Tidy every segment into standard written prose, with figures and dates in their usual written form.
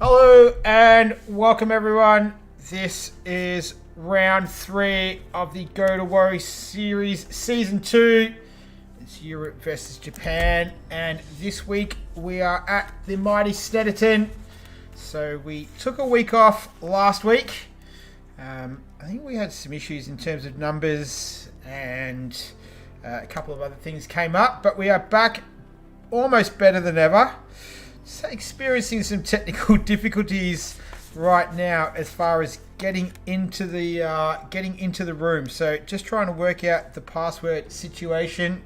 Hello and welcome everyone. This is round 3 of the Go2Whoa series, season 2. It's Europe versus Japan, and this week we are at the mighty Snetterton. So we took a week off last week. I think we had some issues in terms of numbers and a couple of other things came up, but we are back almost better than ever. So experiencing some technical difficulties right now as far as getting into the room. So just trying to work out the password situation.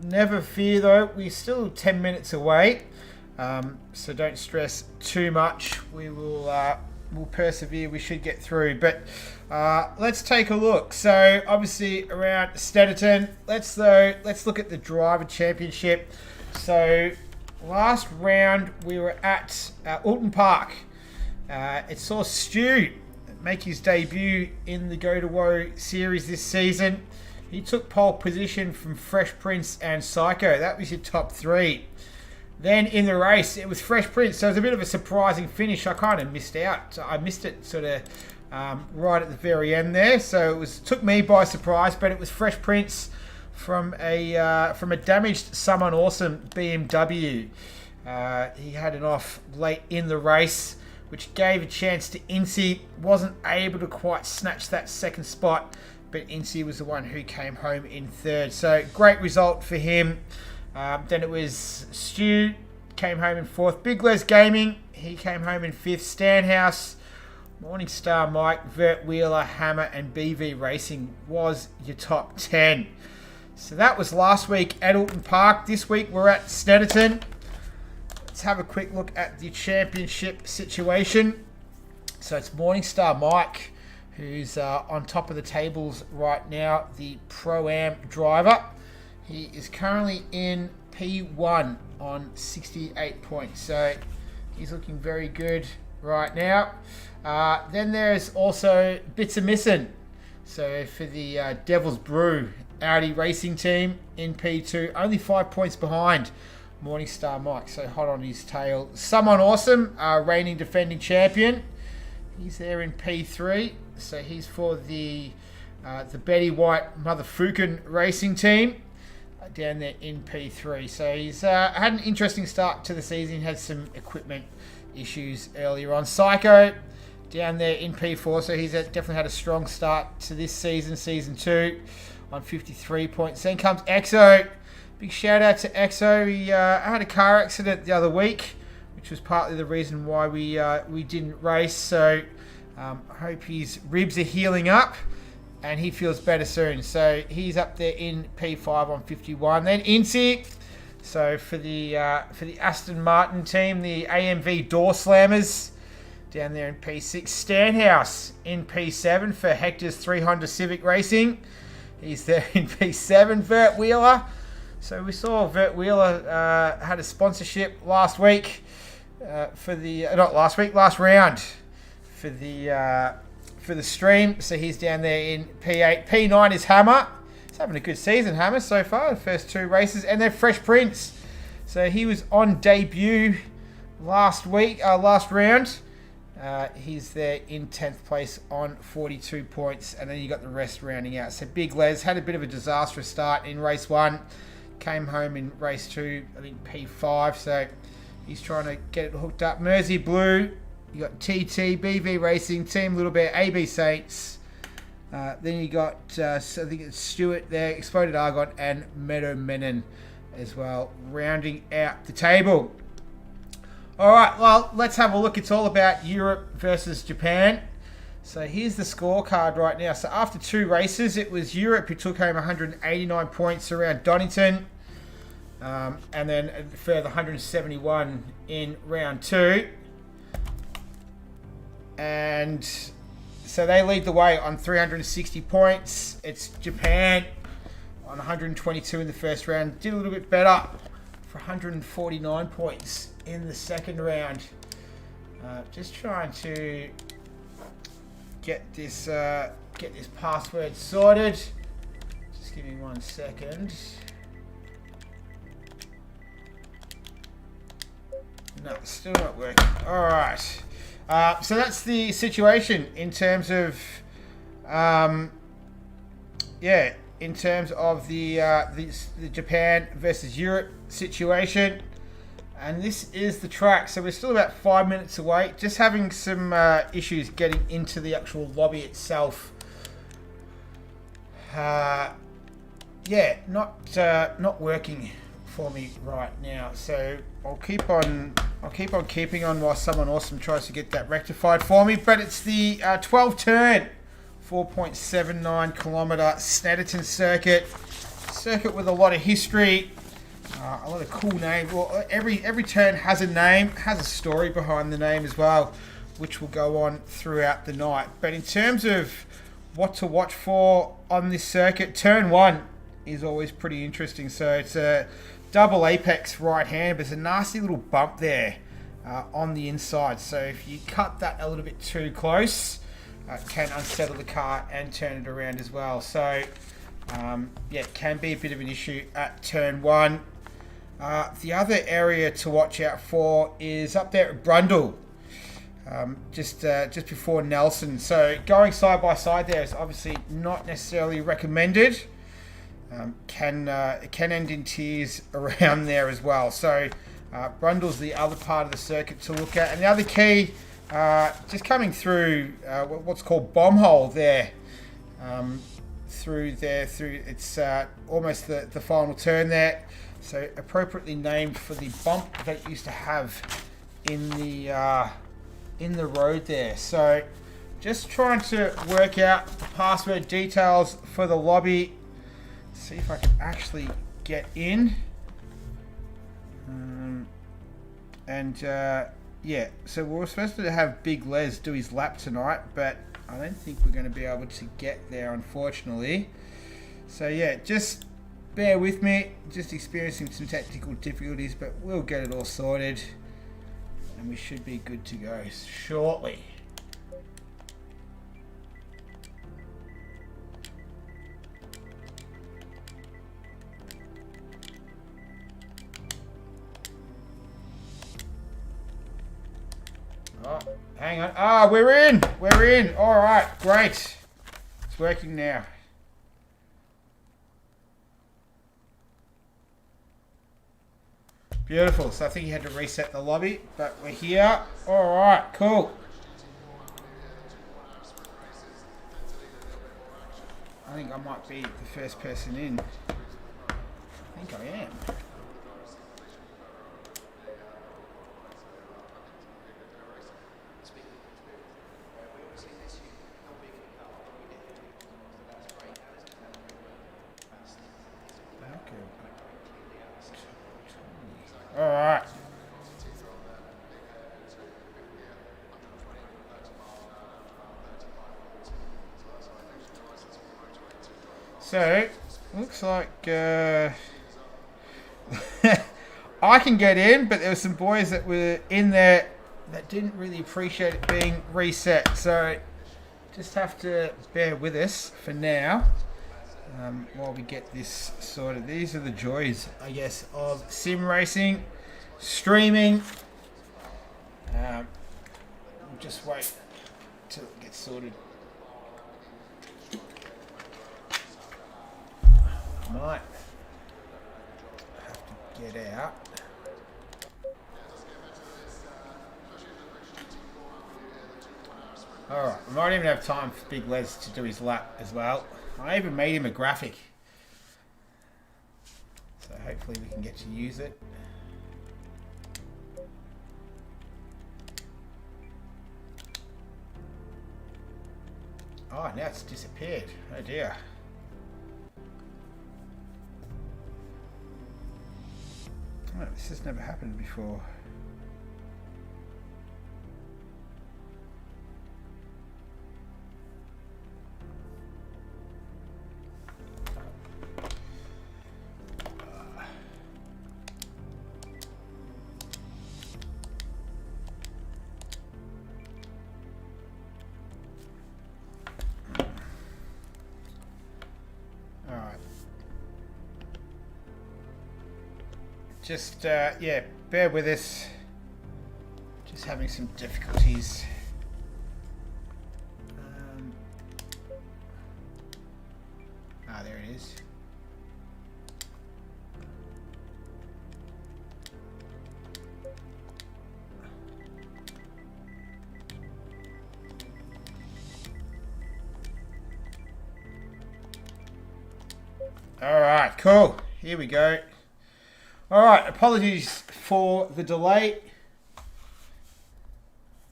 Never fear though, we're still 10 minutes away. So don't stress too much. We'll persevere. We should get through. But let's take a look. So obviously around Snetterton. Let's look at the Driver Championship. So last round we were at Alton Park. It saw Stu make his debut in the Go2Whoa series this season. He took pole position from Fresh Prince and Psycho. That was your top 3. Then in the race, it was Fresh Prince. So it was a bit of a surprising finish. I kind of missed out. I missed it sort of right at the very end there. So it took me by surprise, but it was Fresh Prince from a damaged Someone Awesome BMW. He had it off late in the race, which gave a chance to Incy. Wasn't able to quite snatch that second spot, but Incy was the one who came home in 3rd. So great result for him. Then it was Stu, came home in 4th. Big Les Gaming, he came home in 5th. Stanhouse, Morningstar Mike, Vert Wheeler, Hammer, and BV Racing was your top 10. So that was last week at Alton Park. This week we're at Snetterton. Let's have a quick look at the championship situation. So it's Morningstar Mike who's on top of the tables right now, the Pro-Am driver. He is currently in P1 on 68 points. So he's looking very good right now. Then there's also Bits of Missing. So for the Devil's Brew Audi racing team in P2, only 5 points behind Morningstar Mike, so hot on his tail. Someone Awesome, reigning defending champion, he's there in P3, so he's for the Betty White Motherfucking racing team down there in P3. So he's had an interesting start to the season, had some equipment issues earlier on. Psycho down there in P4, so he's definitely had a strong start to this season, season 2, on 53 points. Then comes EXO. Big shout out to EXO. He had a car accident the other week, which was partly the reason why we didn't race. So I hope his ribs are healing up and he feels better soon. So he's up there in P5 on 51. Then Incy. So for the Aston Martin team, the AMV Door Slammers down there in P6. Stanhouse in P7 for Hector's 3 Honda Civic Racing. He's there in P7. Vert Wheeler. So we saw Vert Wheeler had a sponsorship last week last round for the stream. So he's down there in P8. P9 is Hammer. He's having a good season, Hammer, so far, the first 2 races. And then Fresh Prince. So he was on debut last round. He's there in 10th place on 42 points, and then you got the rest rounding out. So Big Les had a bit of a disastrous start in race 1, came home in race 2, I think P5, so he's trying to get it hooked up. Mersey Blue, you got TT, BV Racing, Team Little Bear, AB Saints. Then you got, I think it's Stewart there, Exploded Argon, and Meadow Menon as well, rounding out the table. Alright, well, let's have a look. It's all about Europe versus Japan. So here's the scorecard right now. So after 2 races, it was Europe who took home 189 points around Donington. And then a further 171 in round 2. And so they lead the way on 360 points. It's Japan on 122 in the first round. Did a little bit better for 149 points in the second round. Just trying to get this password sorted. Just give me 1 second. No, it's still not working. All right. So that's the situation in terms of, in terms of the Japan versus Europe situation. And this is the track. So we're still about 5 minutes away. Just having some issues getting into the actual lobby itself. Not working for me right now. So I'll keep on keeping on while someone awesome tries to get that rectified for me. But it's the 12 turn, 4.79 kilometer Snetterton circuit with a lot of history, a lot of cool names. Well, every turn has a name, has a story behind the name as well, which will go on throughout the night. But in terms of what to watch for on this circuit, turn 1 is always pretty interesting. So it's a double apex right hand, but there's a nasty little bump there on the inside. So if you cut that a little bit too close, it can unsettle the car and turn it around as well. So it can be a bit of an issue at turn 1. The other area to watch out for is up there at Brundle, just before Nelson. So going side by side there is obviously not necessarily recommended. It can end in tears around there as well. So Brundle's the other part of the circuit to look at. And the other key, just coming through what's called bomb hole there, through it's almost the final turn there. So appropriately named for the bump that it used to have in the road there. So just trying to work out the password details for the lobby. See if I can actually get in. So we were supposed to have Big Les do his lap tonight, but I don't think we're going to be able to get there, unfortunately. So just bear with me, just experiencing some technical difficulties, but we'll get it all sorted and we should be good to go shortly. Oh, hang on. We're in. All right, great. It's working now. Beautiful. So I think you had to reset the lobby, but we're here. All right, cool. I think I might be the first person in. I think I am. All right. So, looks like I can get in, but there were some boys that were in there that didn't really appreciate it being reset. So, just have to bear with us for now. While we get this sorted. These are the joys, I guess, of sim racing, streaming. We'll just wait till it gets sorted. Might have to get out. Alright, we might even have time for Big Les to do his lap as well. I even made him a graphic. So hopefully we can get to use it. Oh, now it's disappeared. Oh dear. Oh, this has never happened before. Just, bear with us. having some difficulties. There it is. Alright, cool. Here we go. Alright, apologies for the delay.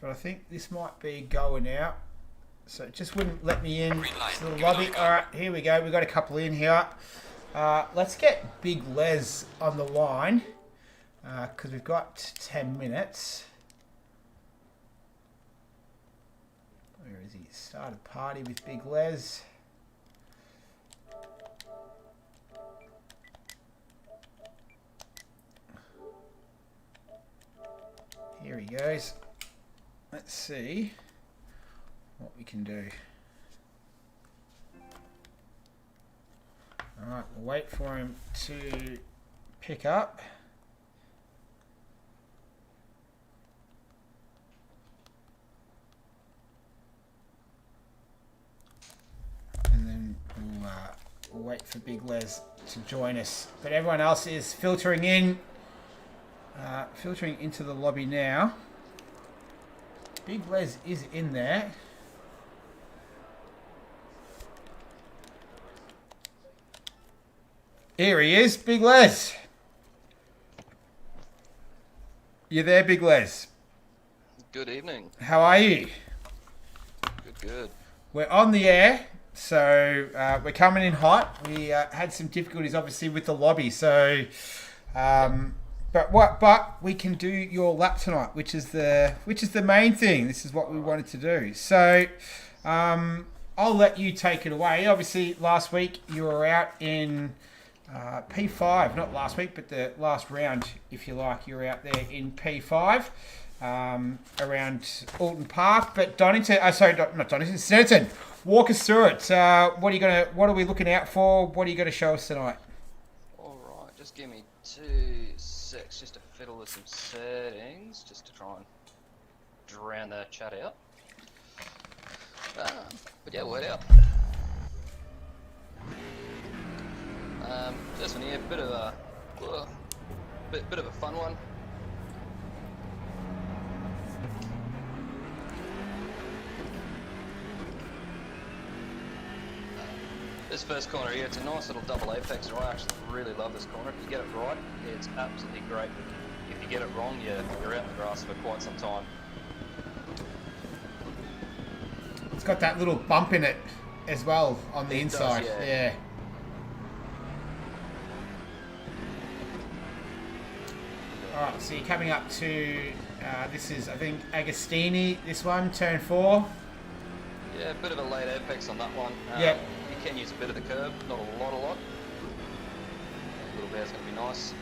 But I think this might be going out. So it just wouldn't let me in to the lobby. Alright, here we go. We've got a couple in here. Let's get Big Les on the line. Because we've got 10 minutes. Where is he? Start a party with Big Les. Here he goes. Let's see what we can do. Alright, we'll wait for him to pick up. And then we'll wait for Big Les to join us. But everyone else is filtering in. Filtering into the lobby now. Big Les is in there. Here he is, Big Les. You there, Big Les? Good evening. How are you? Good. We're on the air, so we're coming in hot. We had some difficulties, obviously, with the lobby, so but we can do your lap tonight, which is the main thing. This is what we wanted to do. So I'll let you take it away. Obviously, last week you were out in P5, not last week, but the last round, if you like. You were out there in P5 around Alton Park, but Snetterton. Walk us through it. What are we looking out for? What are you going to show us tonight? All right, just give me 2 secs just to fiddle with some settings, just to try and drown the chat out. But yeah, word out. This one here, bit of a fun one. This first corner here, it's a nice little double apex. I actually really love this corner. If you get it right, it's absolutely great. If you get it wrong, you're out in the grass for quite some time. It's got that little bump in it as well on the inside. Does, yeah. Alright, so you're coming up to, this is, I think, Agostini, this one, turn 4. Yeah, a bit of a late apex on that one. Yeah. You can use a bit of the curb, not a lot. A little bit's going to be nice.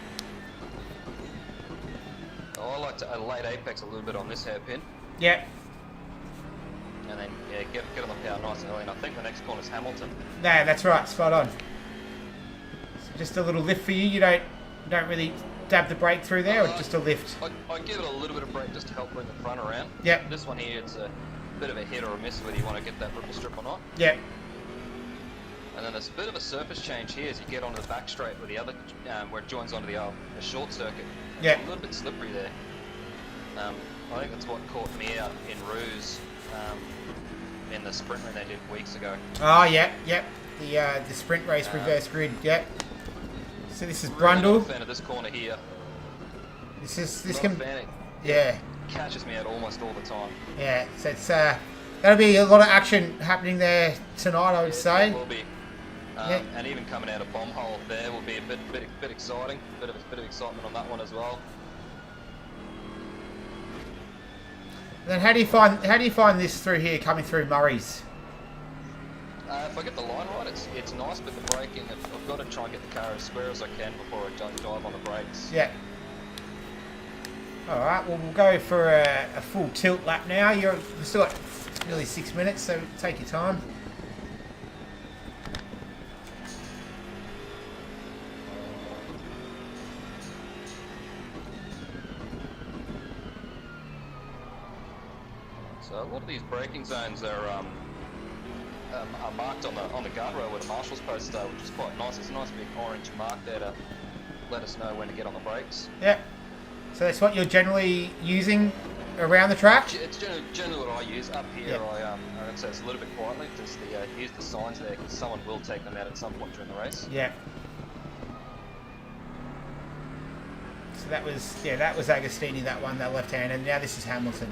Oh, I like to late apex a little bit on this hairpin. Yeah. And then, yeah, get on the power nice and early. And I think the next corner's Hamilton. No, that's right, spot on. So just a little lift for you. You don't really dab the brake through there, or just a lift? I give it a little bit of brake just to help bring the front around. Yeah. This one here, it's a bit of a hit or a miss whether you want to get that ripple strip or not. Yeah. And then there's a bit of a surface change here as you get onto the back straight with the other, where it joins onto the short circuit. Yeah. It's a little bit slippery there. I think that's what caught me out in Ruse in the sprint run they did weeks ago. Oh, yeah. The sprint race reverse grid, yeah. So this is Brundle. Really fan of this corner here. This can, yeah. Catches me out almost all the time. Yeah, so it's that'll be a lot of action happening there tonight, I would say. It will be. And even coming out of bomb hole there will be a bit exciting. Bit of excitement on that one as well. Then how do you find this through here coming through Murray's? If I get the line right, it's nice, but the braking, I've got to try and get the car as square as I can before I dive on the brakes. Yeah. All right. Well, we'll go for a full tilt lap now. We've still got nearly 6 minutes, so take your time. So a lot of these braking zones are marked on the guardrail where the marshal's posts are, which is quite nice. There's a nice big orange mark there to let us know when to get on the brakes. Yeah. So that's what you're generally using around the track? It's generally what I use. Up here, Yep. I would say it's a little bit quietly, just use the signs there, because someone will take them out at some point during the race. Yeah. So that was Agostini, that one, that left hand, and now this is Hamilton.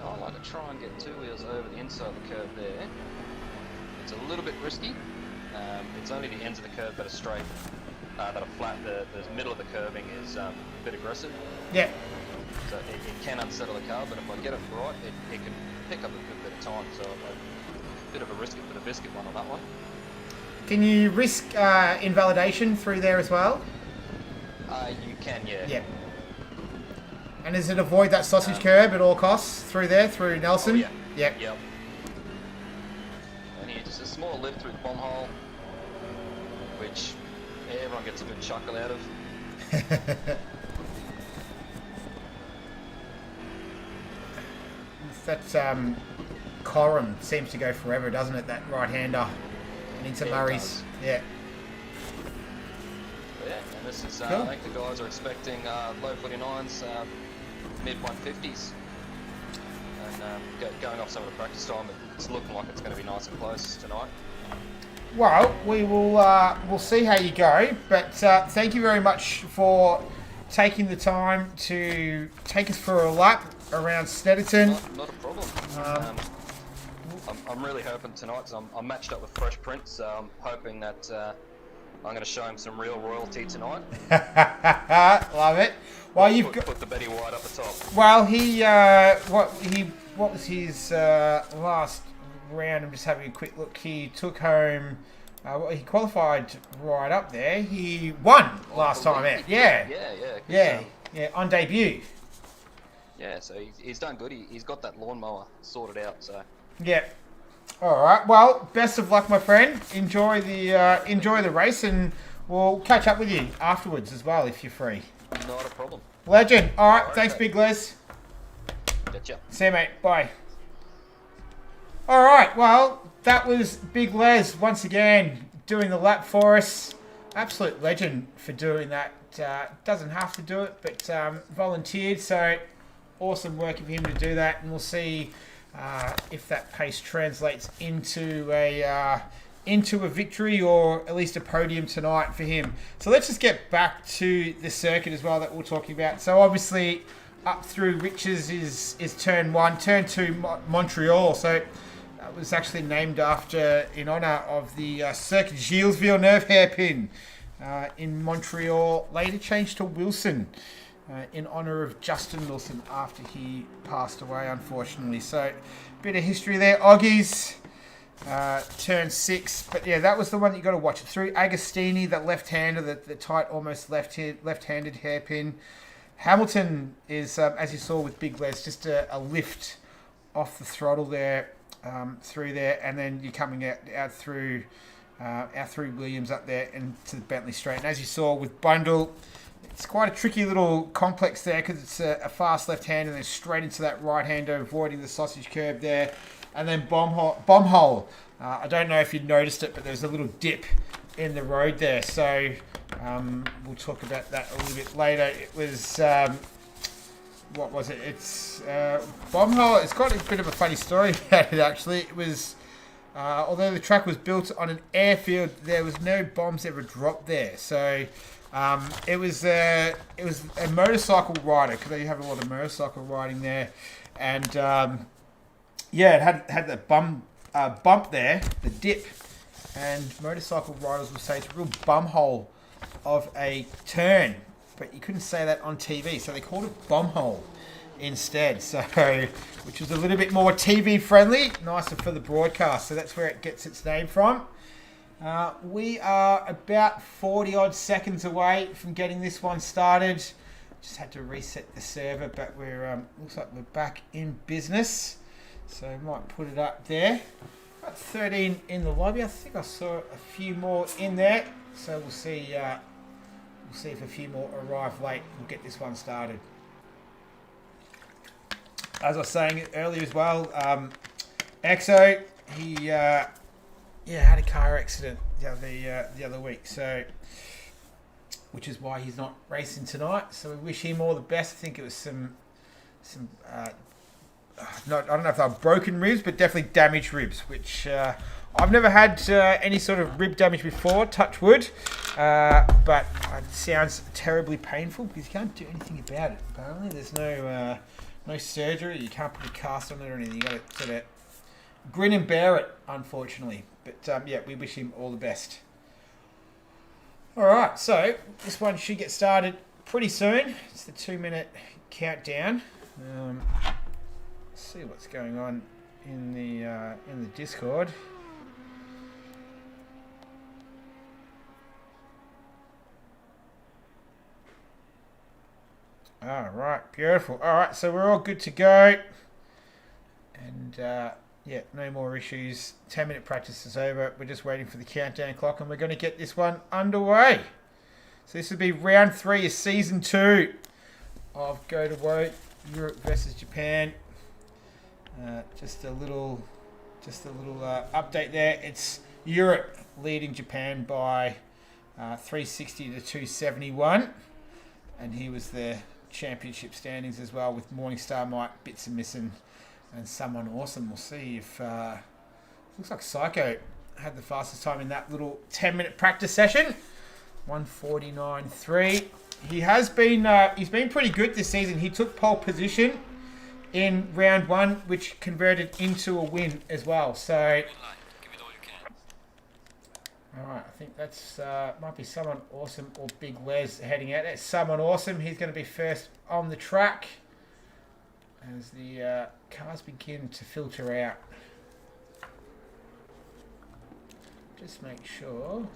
I like to try and get two wheels over the inside of the curve there. It's a little bit risky. It's only the ends of the curve that are straight, that are flat. The middle of the curving is a bit aggressive. Yeah. So it can unsettle the car, but if I get it right, it can pick up a good bit of time. So a bit of a risk it for the biscuit one on that one. Can you risk invalidation through there as well? You can, yeah. Yeah. And is it avoid that sausage curb at all costs through there, through Nelson? Oh, yeah. Yep. Yep. And here, just a small lift through the bomb hole, which everyone gets a good chuckle out of. That's Coram seems to go forever, doesn't it? That right-hander and into Yeah, it Murray's. does. Yeah. But yeah, and this is, Cool. I think the guys are expecting low 49s, mid 150s. And going off some of the practice time, it's looking like it's going to be nice and close tonight. Well, we will we'll see how you go, but thank you very much for taking the time to take us for a lap around Snetterton. Not a problem. I'm really hoping tonight, so I'm matched up with Fresh Prince, so I'm hoping that I'm going to show him some real royalty tonight. Love it. Well, you've Put the Betty White up the top. Well, what was his last round? I'm just having a quick look. He took home. He qualified right up there. He won last time out. Yeah. Yeah. On debut. Yeah, so he's done good. He's got that lawnmower sorted out. So. Yeah. All right. Well, best of luck, my friend. Enjoy the race, and we'll catch up with you afterwards as well if you're free. Not a problem. Legend. All right. All right, Thanks, okay. Big Les. Gotcha. See you, mate. Bye. All right. Well, that was Big Les once again doing the lap for us. Absolute legend for doing that. Doesn't have to do it, but volunteered. So awesome work of him to do that, and we'll see if that pace translates into a victory or at least a podium tonight for him. So let's just get back to the circuit as well that we're talking about. So obviously up through Riches is turn 1, turn 2 Montreal. So that was actually named after, in honour of the Circuit Gilles Villeneuve hairpin in Montreal, later changed to Wilson. In honour of Justin Wilson after he passed away, unfortunately. So, bit of history there. Oggies, turn 6. But yeah, that was the one that you got to watch it through. Agostini, that left-hander, the tight, almost left-handed hairpin. Hamilton is, as you saw with Big Les, just a lift off the throttle there, through there, and then you're coming out through Williams up there into the Bentley Straight. And as you saw with Bundle, it's quite a tricky little complex there because it's a fast left hand and then straight into that right hander, avoiding the sausage curb there. And then bomb hole. I don't know if you noticed it, but there's a little dip in the road there. So we'll talk about that a little bit later. It was, what was it? It's bomb hole. It's got a bit of a funny story about it, actually. It was, although the track was built on an airfield, there was no bombs ever dropped there. So it was a motorcycle rider, because they have a lot of motorcycle riding there, and yeah, it had that bump there, the dip, and motorcycle riders would say it's a real bum hole of a turn, but you couldn't say that on TV, so they called it bomb hole instead. So, which was a little bit more TV friendly, nicer for the broadcast. So that's where it gets its name from. We are about 40 odd seconds away from getting this one started. Just had to reset the server, but we're looks like we're back in business. So I might put it up there. Got 13 in the lobby. I think I saw a few more in there. So we'll see We'll see if a few more arrive late. We'll get this one started. As I was saying earlier as well, Exo, he had a car accident the other week, so which is why he's not racing tonight. So we wish him all the best. I think it was some I don't know if they're broken ribs, but definitely damaged ribs, which I've never had any sort of rib damage before, touch wood, but it sounds terribly painful because you can't do anything about it. Apparently, there's no surgery. You can't put a cast on it or anything. You got to sort of grin and bear it, unfortunately. But yeah, we wish him all the best. All right, so this one should get started pretty soon. It's the 2-minute countdown. Let's see what's going on in the Discord. All right, beautiful. All right, so we're all good to go. And yeah, no more issues. 10-minute practice is over. We're just waiting for the countdown clock, and we're going to get this one underway. So this will be round 3 of season 2 of Go2Whoa, Europe versus Japan. Just a little update there. It's Europe leading Japan by 360 to 271, and he was the championship standings as well with Morningstar, Mike, Bits and Missing, and Someone Awesome. We'll see if looks like Psycho had the fastest time in that little 10-minute practice session. 149.3. He has been he's been pretty good this season. He took pole position in round 1, which converted into a win as well. So all right, I think that's might be Someone Awesome or Big Les heading out. That's Someone Awesome. He's going to be first on the track as the cars begin to filter out. Just make sure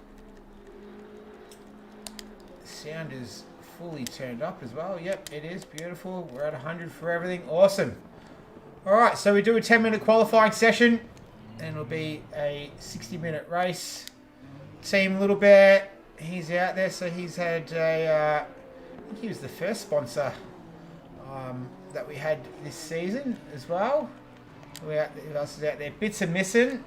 the sound is fully turned up as well. Yep, it is. Beautiful. We're at 100 for everything. Awesome. All right, so we do a 10-minute qualifying session, and it'll be a 60-minute race. Team Little Bear, he's out there, so he's had a, I think he was the first sponsor that we had this season as well. Who else is out there? Bits and Missing.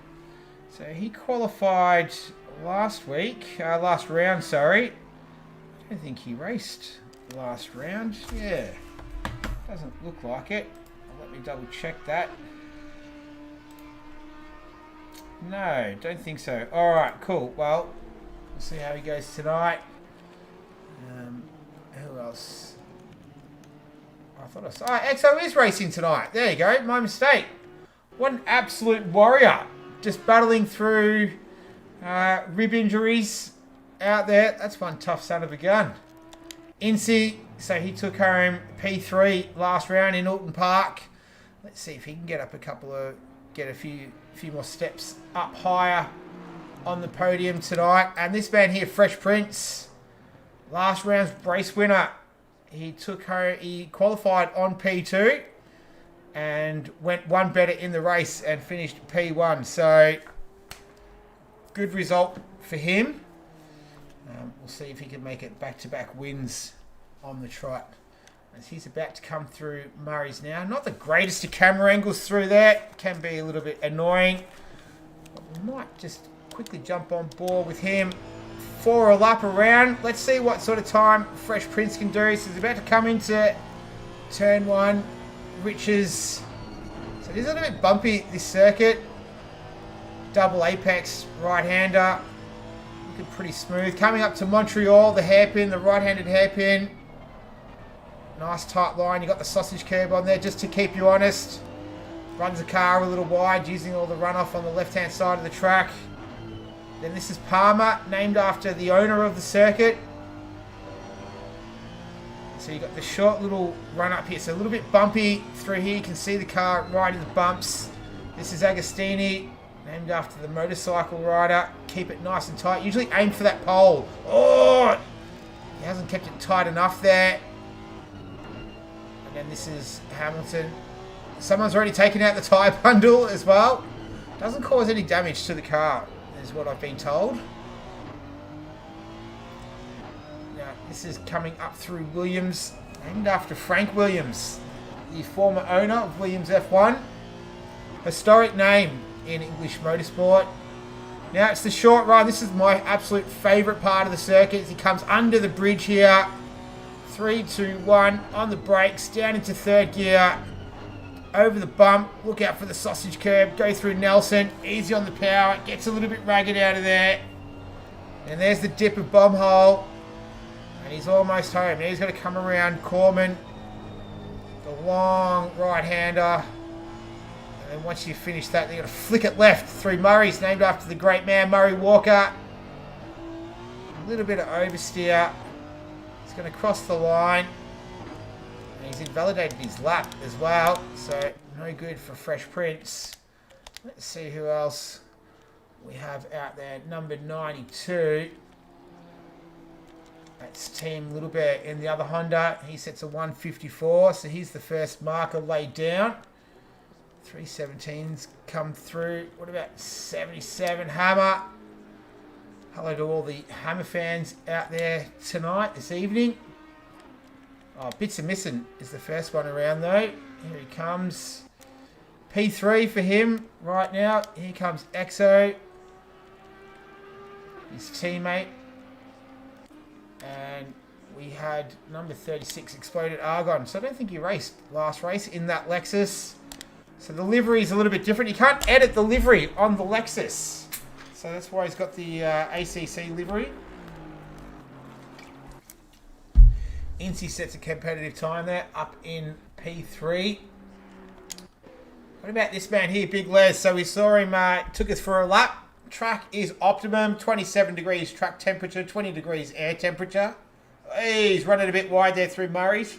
So he qualified last round, sorry. I don't think he raced last round. Yeah, doesn't look like it. Let me double check that. No, don't think so. All right, cool. Well, we'll see how he goes tonight. Who else? I thought I saw. Oh, Exo is racing tonight. There you go. My mistake. What an absolute warrior. Just battling through rib injuries out there. That's one tough son of a gun. Incy, so he took home P3 last round in Alton Park. Let's see if he can get up get a few more steps up higher on the podium tonight. And this man here, Fresh Prince, last round's race winner. He qualified on P2 and went one better in the race and finished P1. So good result for him. We'll see if he can make it back-to-back wins on the trot. As he's about to come through Murray's now. Not the greatest of camera angles through there. Can be a little bit annoying. But we might just quickly jump on board with him for a lap around. Let's see what sort of time Fresh Prince can do. So he's about to come into turn 1, which is... So it is a little bit bumpy, this circuit. Double apex right-hander. Looking pretty smooth. Coming up to Montreal, the hairpin, the right-handed hairpin. Nice tight line. You got the sausage curb on there just to keep you honest. Runs the car a little wide, using all the runoff on the left-hand side of the track. Then this is Palmer, named after the owner of the circuit. So you got the short little run up here. So a little bit bumpy through here. You can see the car right in the bumps. This is Agostini, named after the motorcycle rider. Keep it nice and tight. Usually aim for that pole. Oh! He hasn't kept it tight enough there. And then this is Hamilton. Someone's already taken out the tyre bundle as well. Doesn't cause any damage to the car, is what I've been told. Now, This is coming up through Williams, named after Frank Williams, the former owner of Williams F1. Historic name in English motorsport. Now it's the short run. This is my absolute favourite part of the circuit. He comes under the bridge here. 3, 2, 1 on the brakes, down into third gear. Over the bump, look out for the sausage curb, go through Nelson, easy on the power, gets a little bit ragged out of there. And there's the dip of bomb hole. And he's almost home. Now he's going to come around Corman, the long right-hander. And then once you finish that, they're going to flick it left through Murray's, named after the great man, Murray Walker. A little bit of oversteer. He's going to cross the line. And he's invalidated his lap as well. So, no good for Fresh Prince. Let's see who else we have out there. Number 92. That's Team Little Bear in the other Honda. He sets a 154. So, he's the first marker laid down. 317's come through. What about 77 Hammer? Hello to all the Hammer fans out there tonight, this evening. Oh, Bits of Missing is the first one around though. Here he comes. P3 for him right now. Here comes Exo. His teammate. And we had number 36 Exploded Argon. So I don't think he raced last race in that Lexus. So the livery is a little bit different. You can't edit the livery on the Lexus. So that's why he's got the ACC livery. Incy sets a competitive time there, up in P3. What about this man here, Big Les? So we saw him, took us for a lap. Track is optimum, 27 degrees track temperature, 20 degrees air temperature. Hey, he's running a bit wide there through Murray's.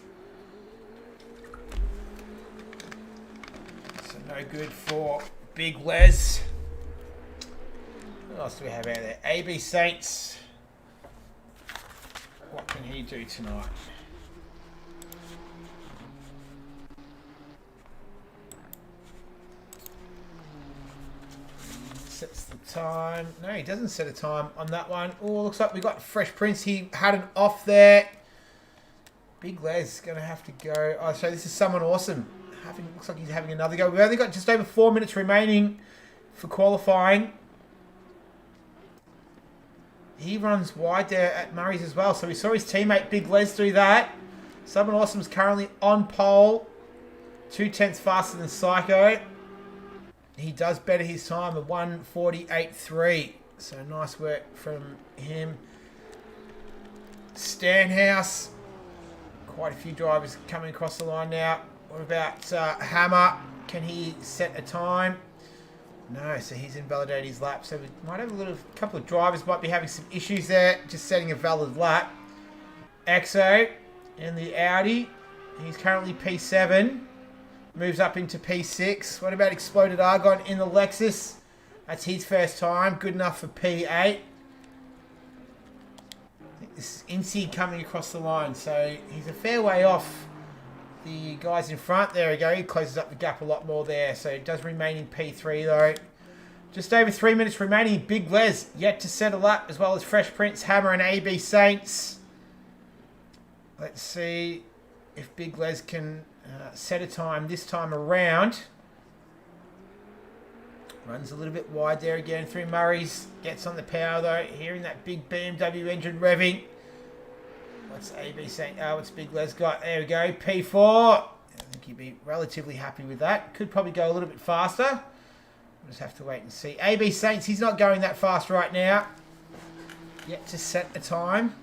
So no good for Big Les. What else do we have out there? AB Saints. What can he do tonight? Sets the time. No, he doesn't set a time on that one. Oh, looks like we got Fresh Prince. He had an off there. Big Les going to have to go. Oh, so this is someone awesome. Looks like he's having another go. We've only got just over 4 minutes remaining for qualifying. He runs wide there at Murray's as well. So we saw his teammate Big Les do that. Someone Awesome is currently on pole. 2/10 faster than Psycho. He does better his time of 1:48.3. So nice work from him. Stanhouse. Quite a few drivers coming across the line now. What about Hammer? Can he set a time? No, so he's invalidated his lap. So we might have a couple of drivers might be having some issues there, just setting a valid lap. Exo in the Audi. He's currently P7. Moves up into P6. What about Exploded Argon in the Lexus? That's his first time. Good enough for P8. I think this is Incy coming across the line. So he's a fair way off the guys in front. There we go. He closes up the gap a lot more there. So it does remain in P3 though. Just over 3 minutes remaining. Big Les yet to set a lap, as well as Fresh Prince, Hammer and AB Saints. Let's see if Big Les can set a time this time around. Runs a little bit wide there again through Murray's. Gets on the power though. Hearing that big BMW engine revving. What's AB saying? What's Big Les got? There we go. P4. I think he'd be relatively happy with that. Could probably go a little bit faster. We'll just have to wait and see. AB Saints, he's not going that fast right now. Yet to set a time.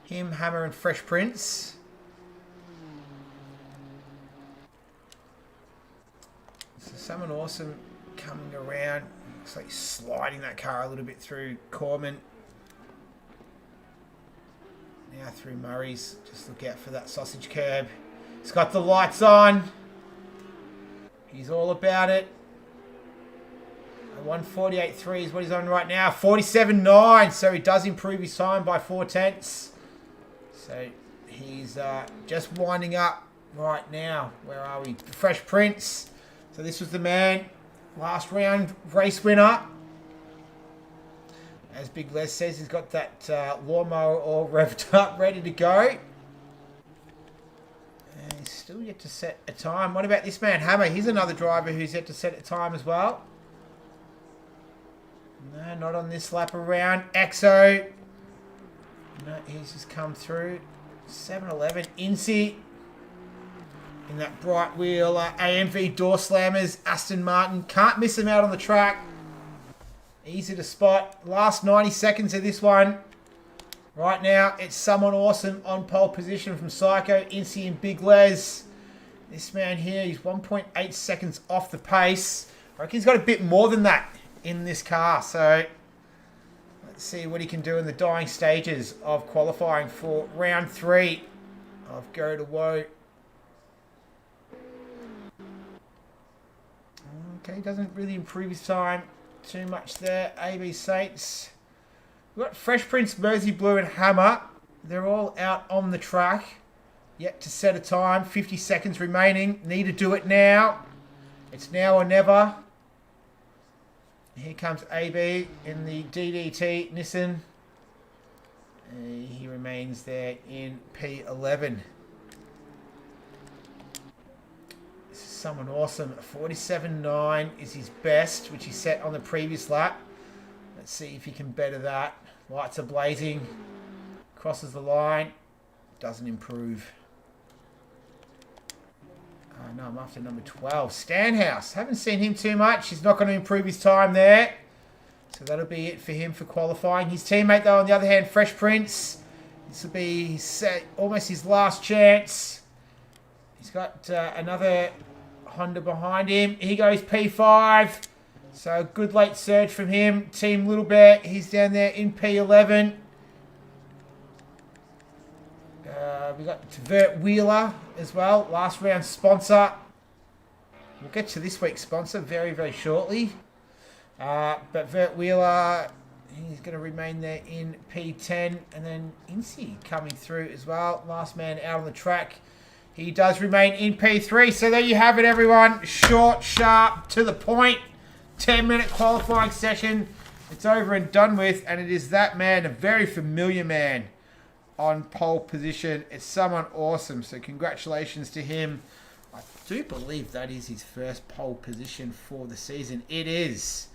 Him, Hammer and Fresh Prince. So someone awesome coming around. Looks like he's sliding that car a little bit through Corman. Now through Murray's. Just look out for that sausage curb. He's got the lights on. He's all about it. 1:48.3 is what he's on right now. 47.9. So he does improve his time by 4/10. So he's just winding up right now. Where are we? Fresh Prince. So this was the man. Last round race winner. As Big Les says, he's got that lawnmower all revved up, ready to go. And he's still yet to set a time. What about this man, Hammer? He's another driver who's yet to set a time as well. No, not on this lap around. Exo. No, he's just come through. 7-11. Incy. In that bright wheel. AMV door slammers. Aston Martin. Can't miss him out on the track. Easy to spot. Last 90 seconds of this one. Right now, it's someone awesome on pole position from Psycho, Incy and Big Les. This man here, he's 1.8 seconds off the pace. I reckon he's got a bit more than that in this car. So, let's see what he can do in the dying stages of qualifying for round 3 of Go2Whoa. Okay, doesn't really improve his time too much there. AB Saints. We've got Fresh Prince, Mersey Blue and Hammer. They're all out on the track. Yet to set a time. 50 seconds remaining. Need to do it now. It's now or never. Here comes AB in the DDT Nissan. He remains there in P11. This is someone awesome. 47.9 is his best, which he set on the previous lap. Let's see if he can better that. Lights are blazing. Crosses the line. Doesn't improve. Oh, no, I'm after number 12. Stanhouse. Haven't seen him too much. He's not going to improve his time there. So that'll be it for him for qualifying. His teammate, though, on the other hand, Fresh Prince. This will be almost his last chance. He's got another Honda behind him. Here goes P5. So good late surge from him. Team Little Bear, he's down there in P11. We got Vert Wheeler as well. Last round sponsor. We'll get to this week's sponsor very, very shortly. But Vert Wheeler, he's going to remain there in P10. And then Incy coming through as well. Last man out on the track. He does remain in P3. So there you have it, everyone. Short, sharp, to the point. 10-minute qualifying session. It's over and done with. And it is that man, a very familiar man, on pole position. It's someone awesome. So congratulations to him. I do believe that is his first pole position for the season. It is.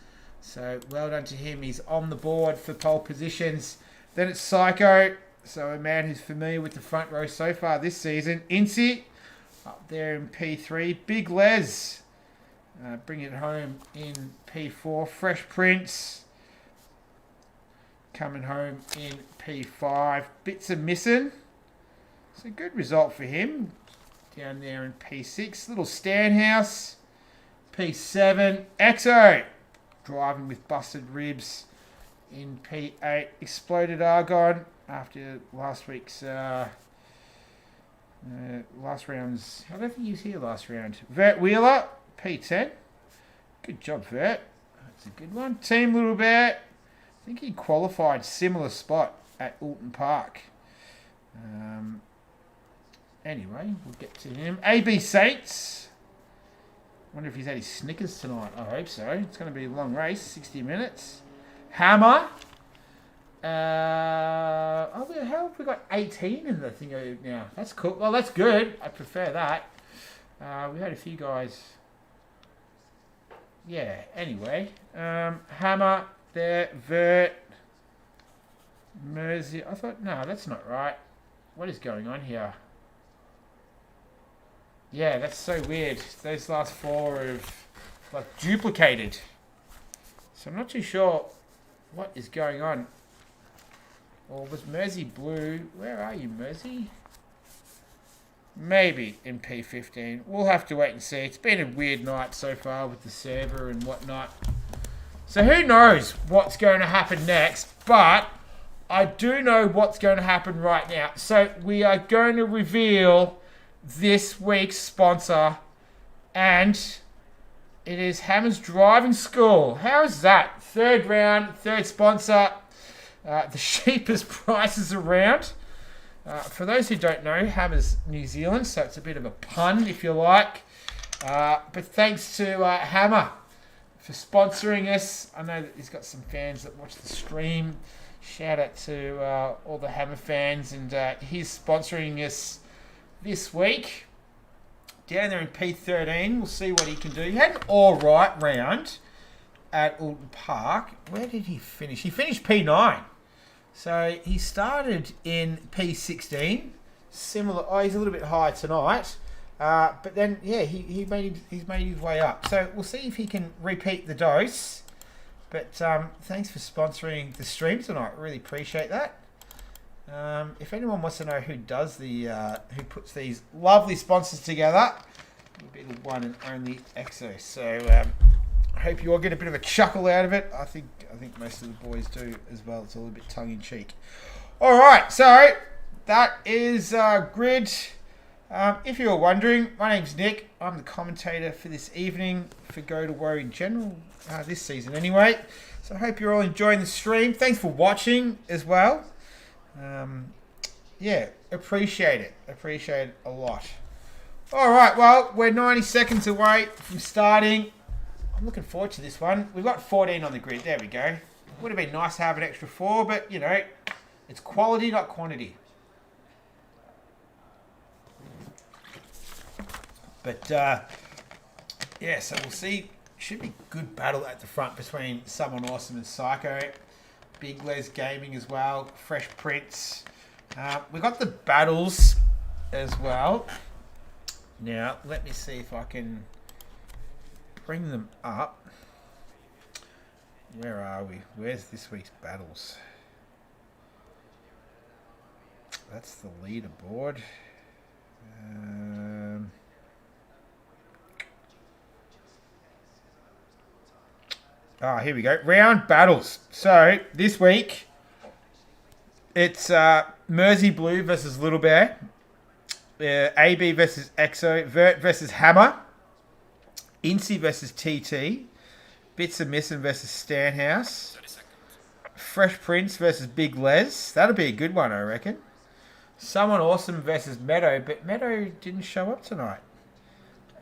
So well done to him. He's on the board for pole positions. Then it's Psycho. So a man who's familiar with the front row so far this season. Incy up there in P3. Big Les. Bring it home in P4. Fresh Prince coming home in P5. Bits are missing. It's a good result for him. Down there in P6. Little Stanhouse. P7. Exo. Driving with busted ribs in P8. Exploded Argon after last week's... last round's... I don't think he was here last round. Vert Wheeler. P10. Good job, Vert. That's a good one. Team Little Bear. I think he qualified similar spot at Alton Park. Anyway, we'll get to him. AB Saints. Wonder if he's had his Snickers tonight. I hope so. It's going to be a long race, 60 minutes. Hammer. How have we got 18 in the thing now? That's cool. Well, that's good. I prefer that. We had a few guys... Yeah, anyway. Hammer there, Vert, Mersey. I thought, no, that's not right. What is going on here? Yeah, that's so weird. Those last four are like duplicated. So I'm not too sure what is going on. Or was Mersey blue? Where are you, Mersey? Maybe in P15. We'll have to wait and see. It's been a weird night so far with the server and whatnot. So who knows what's going to happen next. But I do know what's going to happen right now. So we are going to reveal this week's sponsor. And it is Hammer's Driving School. How is that? Third round, third sponsor. The cheapest prices around. For those who don't know, Hammer's New Zealand, so it's a bit of a pun, if you like. But thanks to Hammer for sponsoring us. I know that he's got some fans that watch the stream. Shout out to all the Hammer fans, and he's sponsoring us this week. Down there in P13, we'll see what he can do. He had an all-right round at Alton Park. Where did he finish? He finished P9. So he started in P16. Similar. Oh, he's a little bit high tonight. But then, yeah, he's made his way up. So we'll see if he can repeat the dose. But thanks for sponsoring the stream tonight. Really appreciate that. If anyone wants to know who does who puts these lovely sponsors together, it'll be the one and only Exo. So I hope you all get a bit of a chuckle out of it. I think most of the boys do as well. It's a little bit tongue in cheek. All right, so that is Grid. If you were wondering, my name's Nick. I'm the commentator for this evening for Go2Whoa in general, this season anyway. So I hope you're all enjoying the stream. Thanks for watching as well. Yeah, appreciate it. Appreciate it a lot. All right, well, we're 90 seconds away from starting. I'm looking forward to this one. We've got 14 on the grid. There we go. Would have been nice to have an extra 4, but, you know, it's quality, not quantity. But, yeah, so we'll see. Should be good battle at the front between Someone Awesome and Psycho. Big Les Gaming as well. Fresh Prince. We got the battles as well. Now, let me see if I can bring them up. Where are we? Where's this week's battles? That's the leaderboard. Here we go. Round battles. So, this week, it's Mersey Blue versus Little Bear. AB versus Exo. Vert versus Hammer. Incy versus TT. Bits of Missin versus Stanhouse. Fresh Prince versus Big Les. That'll be a good one, I reckon. Someone Awesome versus Meadow, but Meadow didn't show up tonight.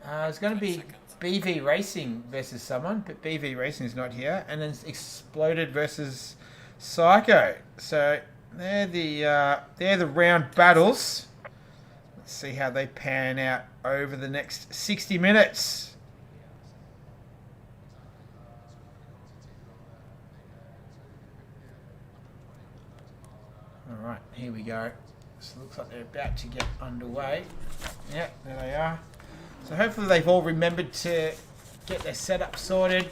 It's going to be BV Racing versus someone, but BV Racing is not here. And then Exploded versus Psycho. So they're the round battles. Let's see how they pan out over the next 60 minutes. All right, here we go. So it looks like they're about to get underway. Yeah, there they are. So hopefully they've all remembered to get their setup sorted.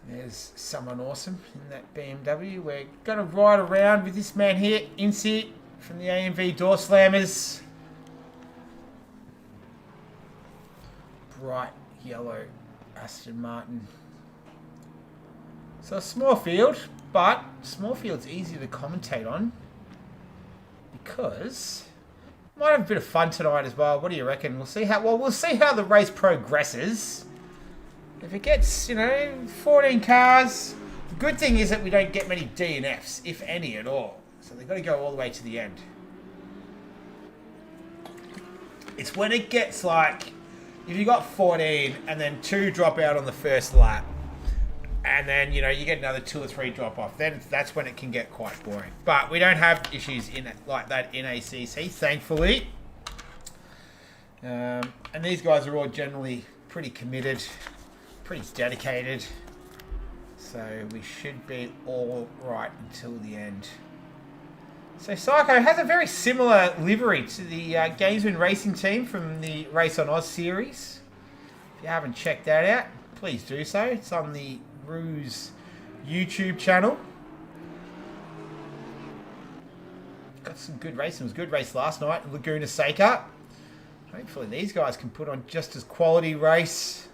There's Someone Awesome in that BMW. We're going to ride around with this man here, Incy, from the AMV Door Slammers. Bright yellow Aston Martin. So a small field, but small field's easy to commentate on because might have a bit of fun tonight as well. What do you reckon? We'll see how the race progresses. If it gets, 14 cars, the good thing is that we don't get many DNFs, if any at all. So they've got to go all the way to the end. It's when it gets like, if you got 14 and then 2 drop out on the first lap, and then, you get another 2 or 3 drop off. Then that's when it can get quite boring. But we don't have issues in it like that in ACC, thankfully. And these guys are all generally pretty committed, pretty dedicated. So we should be all right until the end. So Psycho has a very similar livery to the Gamesman Racing team from the Race on Oz series. If you haven't checked that out, please do so. It's on the Ruse YouTube channel. Got some good racing. It was a good race last night in Laguna Seca. Hopefully these guys can put on just as quality race.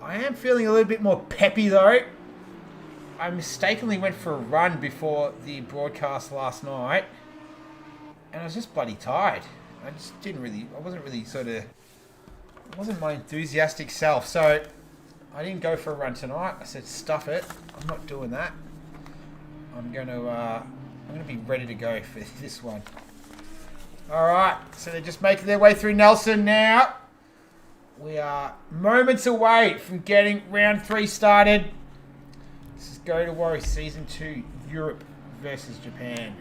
I am feeling a little bit more peppy though. I mistakenly went for a run before the broadcast last night, and I was just bloody tired. I wasn't my enthusiastic self, so I didn't go for a run tonight. I said, stuff it. I'm not doing that. I'm going to be ready to go for this one. All right, so they're just making their way through Nelson now. We are moments away from getting round 3 started. This is Go2Whoa Season 2, Europe versus Japan.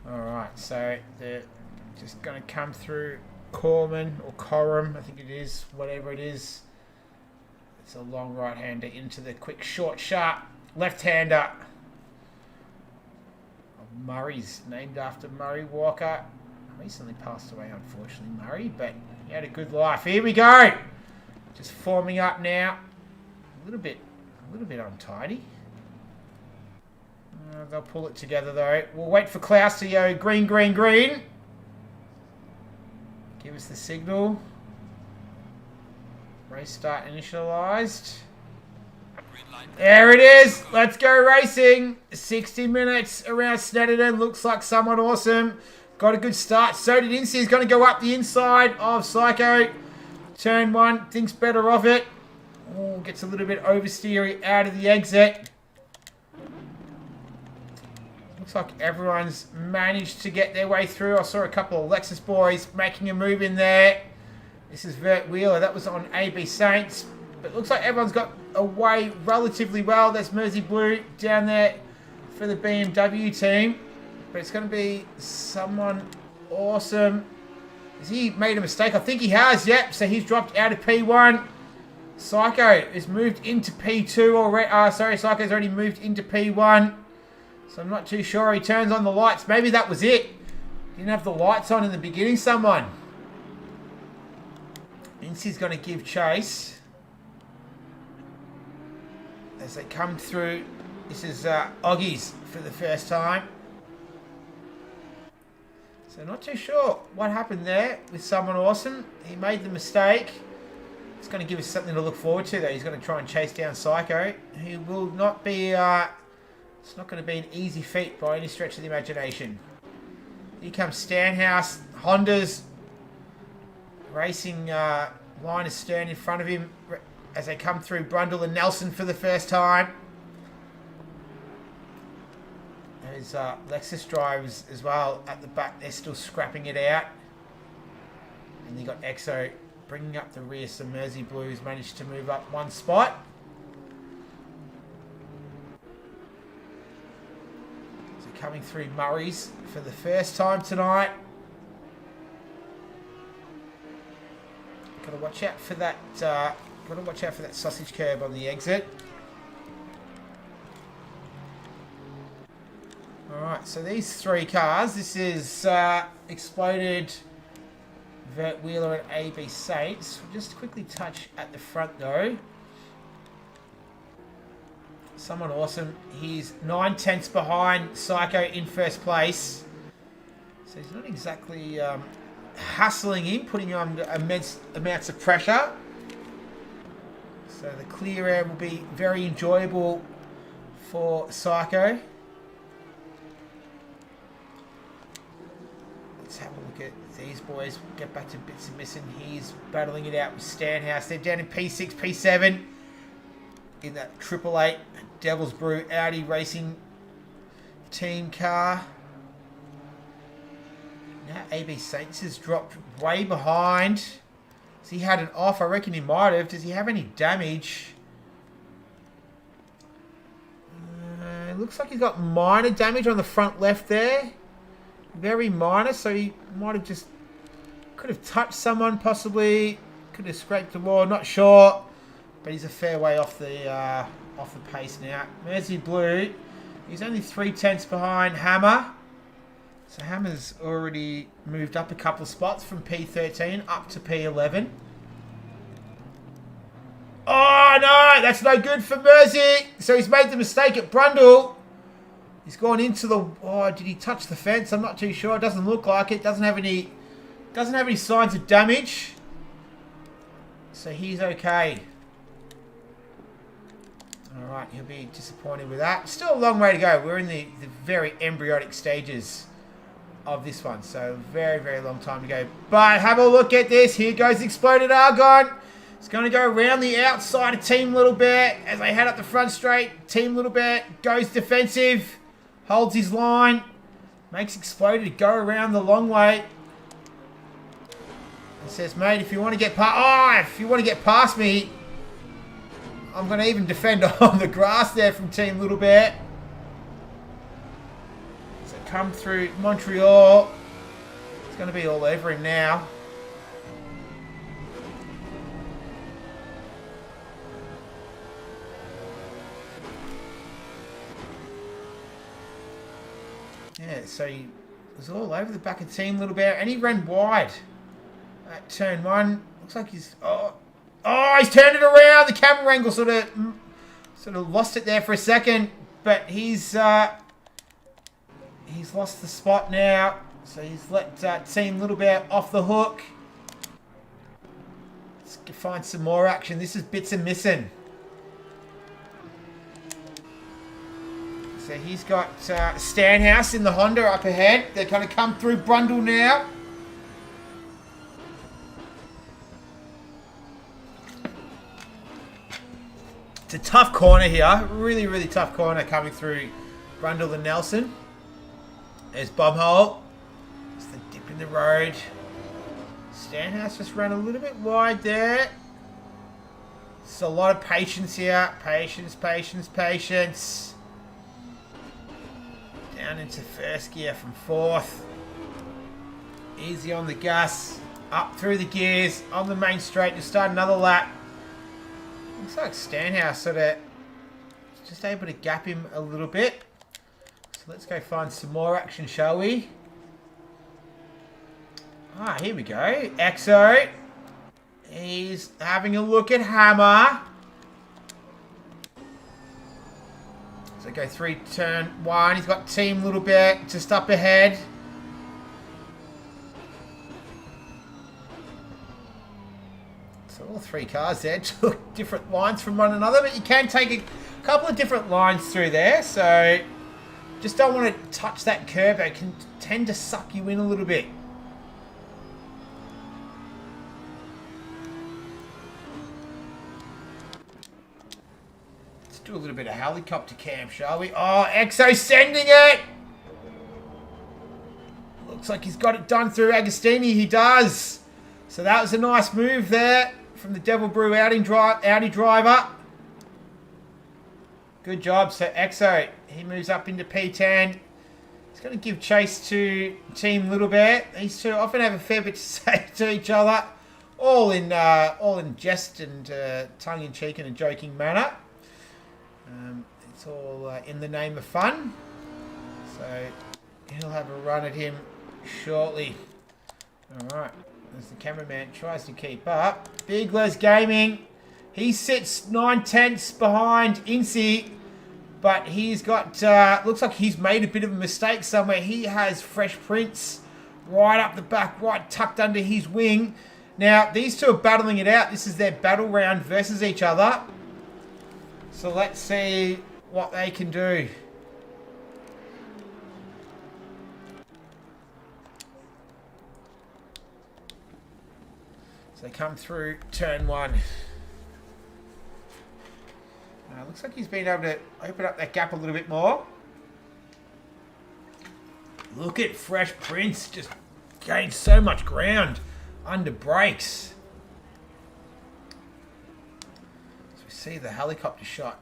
Alright, so they're just going to come through Corman or Coram, I think it is, whatever it is. It's a long right-hander into the quick, short, sharp left-hander. Murray's named after Murray Walker. Recently passed away, unfortunately, Murray, but he had a good life. Here we go. Just forming up now. A little bit untidy. They'll pull it together though. We'll wait for Klaus to go green, green, green. Give us the signal. Race start initialized. There it is. Let's go racing. 60 minutes around Snetterton. Looks like someone awesome. Got a good start. So did Incy. He's going to go up the inside of Psycho. Turn 1. Thinks better of it. Oh, gets a little bit oversteery out of the exit. Looks like everyone's managed to get their way through. I saw a couple of Lexus boys making a move in there. This is Vert Wheeler. That was on AB Saints. But it looks like everyone's got away relatively well. There's Mersey Blue down there for the BMW team. But it's going to be someone awesome. Has he made a mistake? I think he has, yep. So he's dropped out of P1. Psycho has moved into P2 already. Psycho's already moved into P1. So I'm not too sure. He turns on the lights. Maybe that was it. Didn't have the lights on in the beginning, someone. Incy's going to give chase. As they come through. This is Oggies for the first time. So not too sure what happened there with someone awesome. He made the mistake. It's going to give us something to look forward to, though. He's going to try and chase down Psycho. He will not be... it's not going to be an easy feat by any stretch of the imagination. Here comes Stanhouse. Honda's racing line is stern in front of him as they come through Brundle and Nelson for the first time. There's Lexus drivers as well at the back. They're still scrapping it out. And you got Exo bringing up the rear. So Mersey Blues managed to move up 1 spot. Coming through Murray's for the first time tonight. Got to watch out for that. Got to watch out for that sausage curb on the exit. All right, so these 3 cars. This is Exploded, Vert Wheeler, and AB Saints. We'll just quickly touch at the front though. Someone awesome. He's 9/10 behind Psycho in first place. So he's not exactly hassling him, putting him under immense amounts of pressure. So the clear air will be very enjoyable for Psycho. Let's have a look at these boys. We'll get back to bits and missing. He's battling it out with Stanhouse. They're down in P6, P7 in that 888 Devil's Brew Audi Racing team car. Now AB Saints has dropped way behind. Has he had an off? I reckon he might have. Does he have any damage? It looks like he's got minor damage on the front left there. Very minor, so he might have just... could have touched someone possibly. Could have scraped the wall, not sure. But he's a fair way off the pace now. Mersey Blue, he's only 3/10 behind Hammer. So Hammer's already moved up a couple of spots from P13 up to P11. Oh no, that's no good for Mersey. So he's made the mistake at Brundle. He's gone into the... oh, did he touch the fence? I'm not too sure. It doesn't look like it. Doesn't have any signs of damage. So he's okay. Alright, he'll be disappointed with that. Still a long way to go. We're in the very embryonic stages of this one. So very, very long time to go. But have a look at this. Here goes Exploded Argon. He's going to go around the outside of Team Little Bear as they head up the front straight. Team Little Bear goes defensive, holds his line, makes Exploder to go around the long way. He says, mate, if you want to get past me, I'm going to even defend on the grass there from Team Little Bear. So come through Montreal. It's going to be all over him now. Yeah, so he was all over the back of Team Little Bear, and he ran wide at turn 1. Looks like he's... Oh, he's turned it around. The camera angle sort of lost it there for a second, but he's lost the spot now. So he's let Team Little Bear off the hook. Let's find some more action. This is bits and missing. So he's got Stanhouse in the Honda up ahead. They're going to come through Brundle now. It's a tough corner here. Really, really tough corner coming through Brundle and Nelson. There's Bobhole. It's the dip in the road. Stanhouse just ran a little bit wide there. It's a lot of patience here. Patience, patience, patience. Down into first gear from 4th. Easy on the gas. Up through the gears. On the main straight to start another lap. Looks like Stanhouse sort of just able to gap him a little bit. So let's go find some more action, shall we? Ah, here we go. Exo. He's having a look at Hammer. So go through turn 1. He's got Team Little Bear just up ahead. So all 3 cars there took different lines from one another, but you can take a couple of different lines through there. So just don't want to touch that curb. It can tend to suck you in a little bit. Do a little bit of helicopter cam, shall we? Oh, Exo sending it! Looks like he's got it done through Agostini. He does. So that was a nice move there from the Devil Brew Audi driver. Good job. So Exo, he moves up into P10. He's going to give chase to Team Little Bear. These two often have a fair bit to say to each other, all in jest and tongue-in-cheek and a joking manner. It's all in the name of fun. So he'll have a run at him shortly. Alright, as the cameraman tries to keep up. Big Les Gaming. He sits 9/10 behind Incy, but he's got, looks like he's made a bit of a mistake somewhere. He has Fresh Prince right up the back, right tucked under his wing. Now, these two are battling it out. This is their battle round versus each other. So let's see what they can do. So they come through turn 1. Looks like he's been able to open up that gap a little bit more. Look at Fresh Prince just gained so much ground under brakes. See the helicopter shot.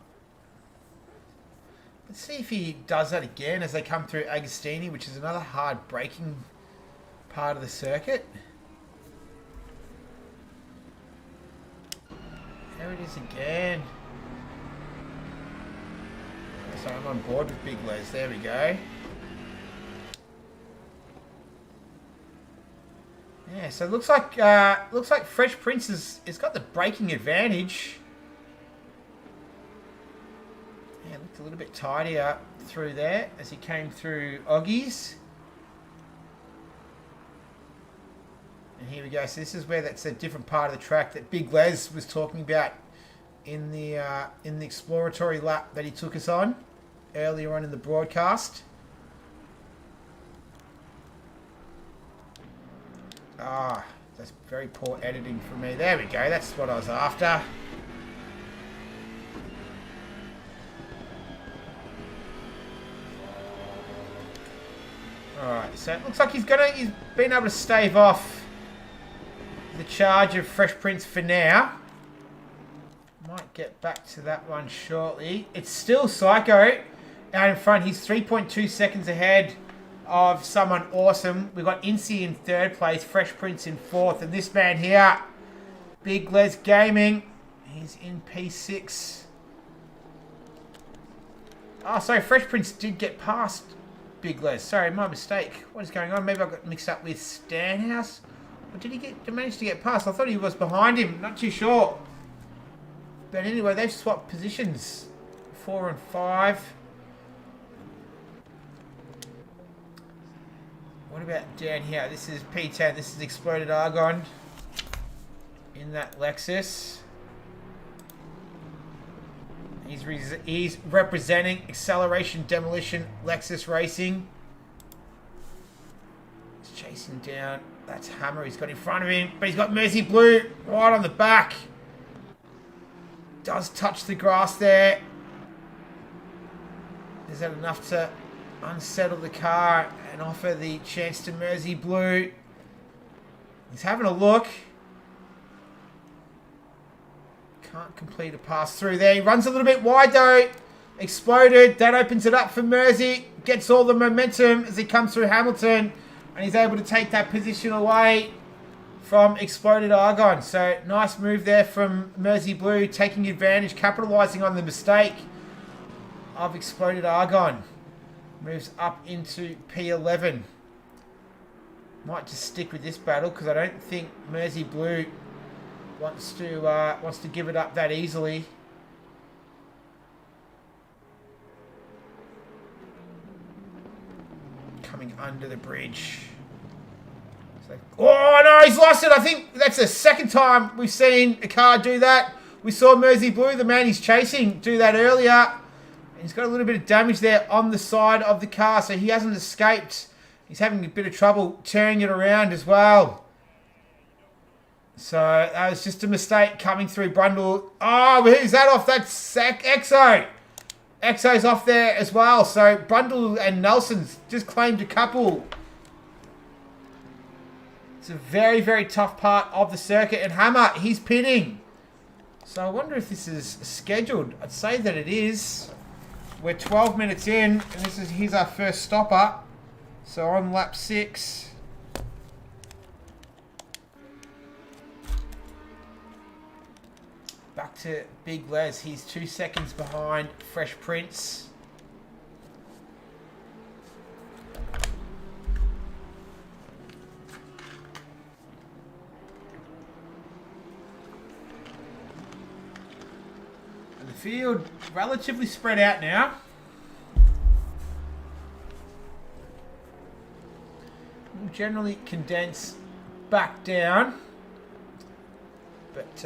Let's see if he does that again as they come through Agostini, which is another hard braking part of the circuit. There it is again. So I'm on board with Big Les. There we go. Yeah, so it looks like Fresh Prince has got the braking advantage. Yeah, looked a little bit tidier through there as he came through Oggies. And here we go. So this is where that's a different part of the track that Big Les was talking about in the exploratory lap that he took us on earlier on in the broadcast. That's very poor editing from me. There we go. That's what I was after. Alright, so it looks like he's been able to stave off the charge of Fresh Prince for now. Might get back to that one shortly. It's still Psycho out in front. He's 3.2 seconds ahead of someone awesome. We've got Incy in third place, Fresh Prince in fourth, and this man here, Big Les Gaming, he's in P6. Oh, sorry, Fresh Prince did get past Big Les. Sorry, my mistake. What is going on? Maybe I got mixed up with Stanhouse. Or did he manage to get past? I thought he was behind him. Not too sure. But anyway, they've swapped positions. 4 and 5. What about down here? This is P10. This is Exploded Argon in that Lexus. He's representing Acceleration Demolition Lexus Racing. He's chasing down. That's Hammer. He's got in front of him, but he's got Mercy Blue right on the back. Does touch the grass there. Is that enough to unsettle the car and offer the chance to Mersey Blue? He's having a look. Can't complete a pass through there. He runs a little bit wide though. Exploded. That opens it up for Mersey. Gets all the momentum as he comes through Hamilton. And he's able to take that position away from Exploded Argon. So nice move there from Mersey Blue. Taking advantage. Capitalising on the mistake of Exploded Argon. Moves up into P11. Might just stick with this battle because I don't think Mersey Blue wants to give it up that easily. Coming under the bridge. So, oh no, he's lost it. I think that's the second time we've seen a car do that. We saw Mersey Blue, the man he's chasing, do that earlier. He's got a little bit of damage there on the side of the car, so he hasn't escaped. He's having a bit of trouble turning it around as well. So that was just a mistake coming through Brundle. Oh, who's that off? That's Exo. Exo's off there as well. So Brundle and Nelson's just claimed a couple. It's a very, very tough part of the circuit. And Hammer, he's pitting. So I wonder if this is scheduled. I'd say that it is. We're 12 minutes in, and here's our first stopper. So on lap 6. Back to Big Les. He's 2 seconds behind Fresh Prince. And the field relatively spread out now. We'll generally condense back down. But,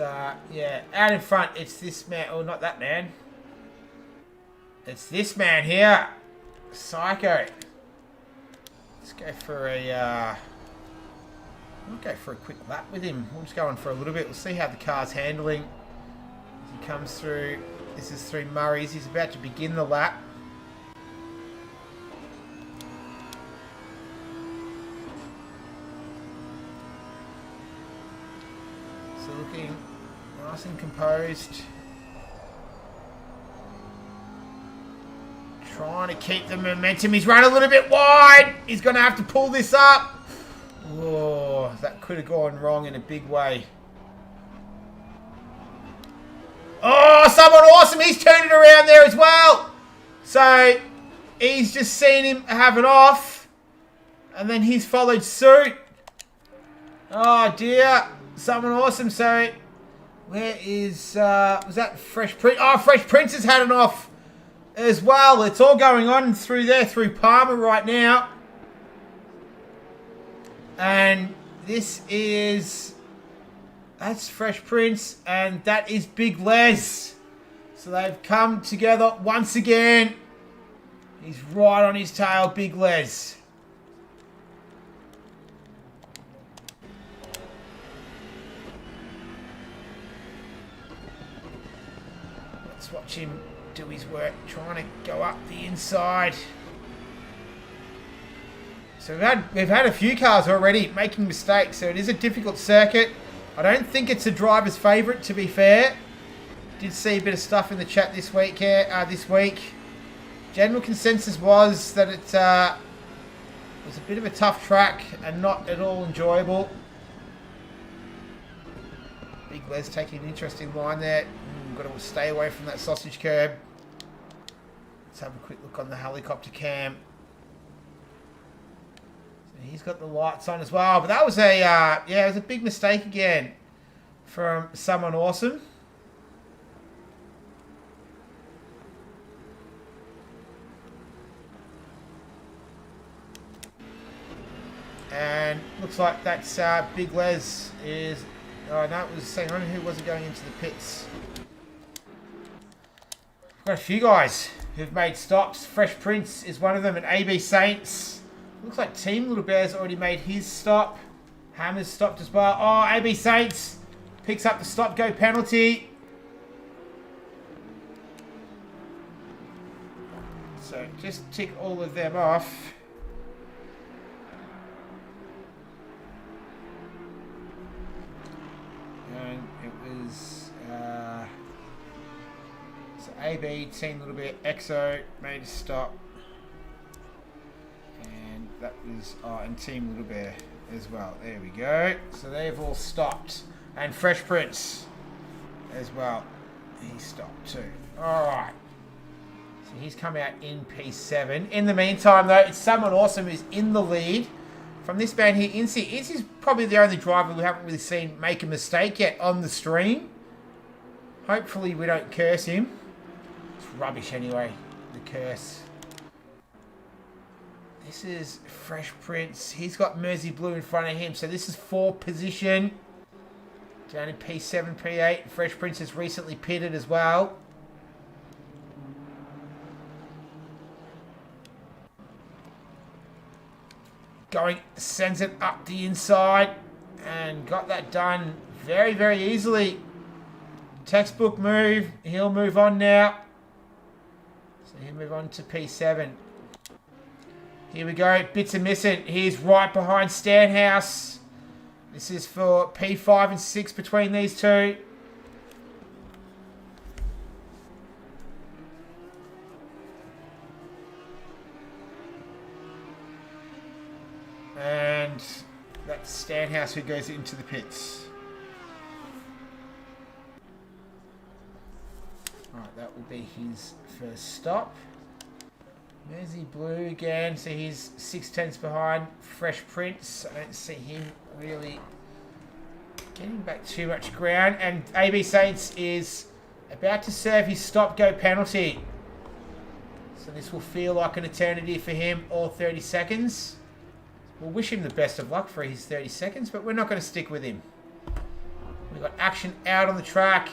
yeah, out in front, it's this man. Oh, not that man. It's this man here. Psycho. Let's go for a, we'll go for a quick lap with him. We'll just go on for a little bit. We'll see how the car's handling as he comes through. This is through Murray's. He's about to begin the lap. Looking nice and composed. Trying to keep the momentum. He's run a little bit wide. He's going to have to pull this up. Oh, that could have gone wrong in a big way. Oh, someone awesome. He's turned it around there as well. So he's just seen him have it off. And then he's followed suit. Oh, dear. Someone awesome. So, where is, was that Fresh Prince? Oh, Fresh Prince has had it off as well. It's all going on through there, through Palmer right now. And this is, that's Fresh Prince, and that is Big Les. So they've come together once again. He's right on his tail, Big Les. Let's watch him do his work, trying to go up the inside. So we've had a few cars already making mistakes, so it is a difficult circuit. I don't think it's a driver's favourite, to be fair. Did see a bit of stuff in the chat this week. General consensus was that it was a bit of a tough track and not at all enjoyable. Big Les taking an interesting line there. Got to stay away from that sausage curb. Let's have a quick look on the helicopter cam. So he's got the lights on as well, but that was it was a big mistake again from someone awesome. And looks like that's Big Les is... Oh, no, it was saying who wasn't going into the pits. We've got a few guys who've made stops. Fresh Prince is one of them, and AB Saints. Looks like Team Little Bear's already made his stop. Hammer's stopped as well. Oh, AB Saints picks up the stop-go penalty. So just tick all of them off. And it was so AB, Team Little Bit, EXO made a stop, and that was and Team Little Bear as well. There we go. So they've all stopped, and Fresh Prince as well. He stopped too. All right. So he's come out in P7. In the meantime, though, it's someone awesome who's in the lead. From this man here, Incy. Incy's probably the only driver we haven't really seen make a mistake yet on the stream. Hopefully we don't curse him. It's rubbish anyway, the curse. This is Fresh Prince. He's got Mersey Blue in front of him, so this is 4th position. Down in P7, P8. Fresh Prince has recently pitted as well. Sends it up the inside and got that done very, very easily. Textbook move. He'll move on now. So he'll move on to P7. Here we go. Bits are missing. He's right behind Stanhouse. This is for P5 and 6 between these two. And that's Stanhouse who goes into the pits. Alright, that will be his first stop. Mersey Blue again, so he's 6/10 behind Fresh Prince. I don't see him really getting back too much ground. And AB Saints is about to serve his stop-go penalty. So this will feel like an eternity for him, all 30 seconds. We'll wish him the best of luck for his 30 seconds, but we're not going to stick with him. We've got action out on the track.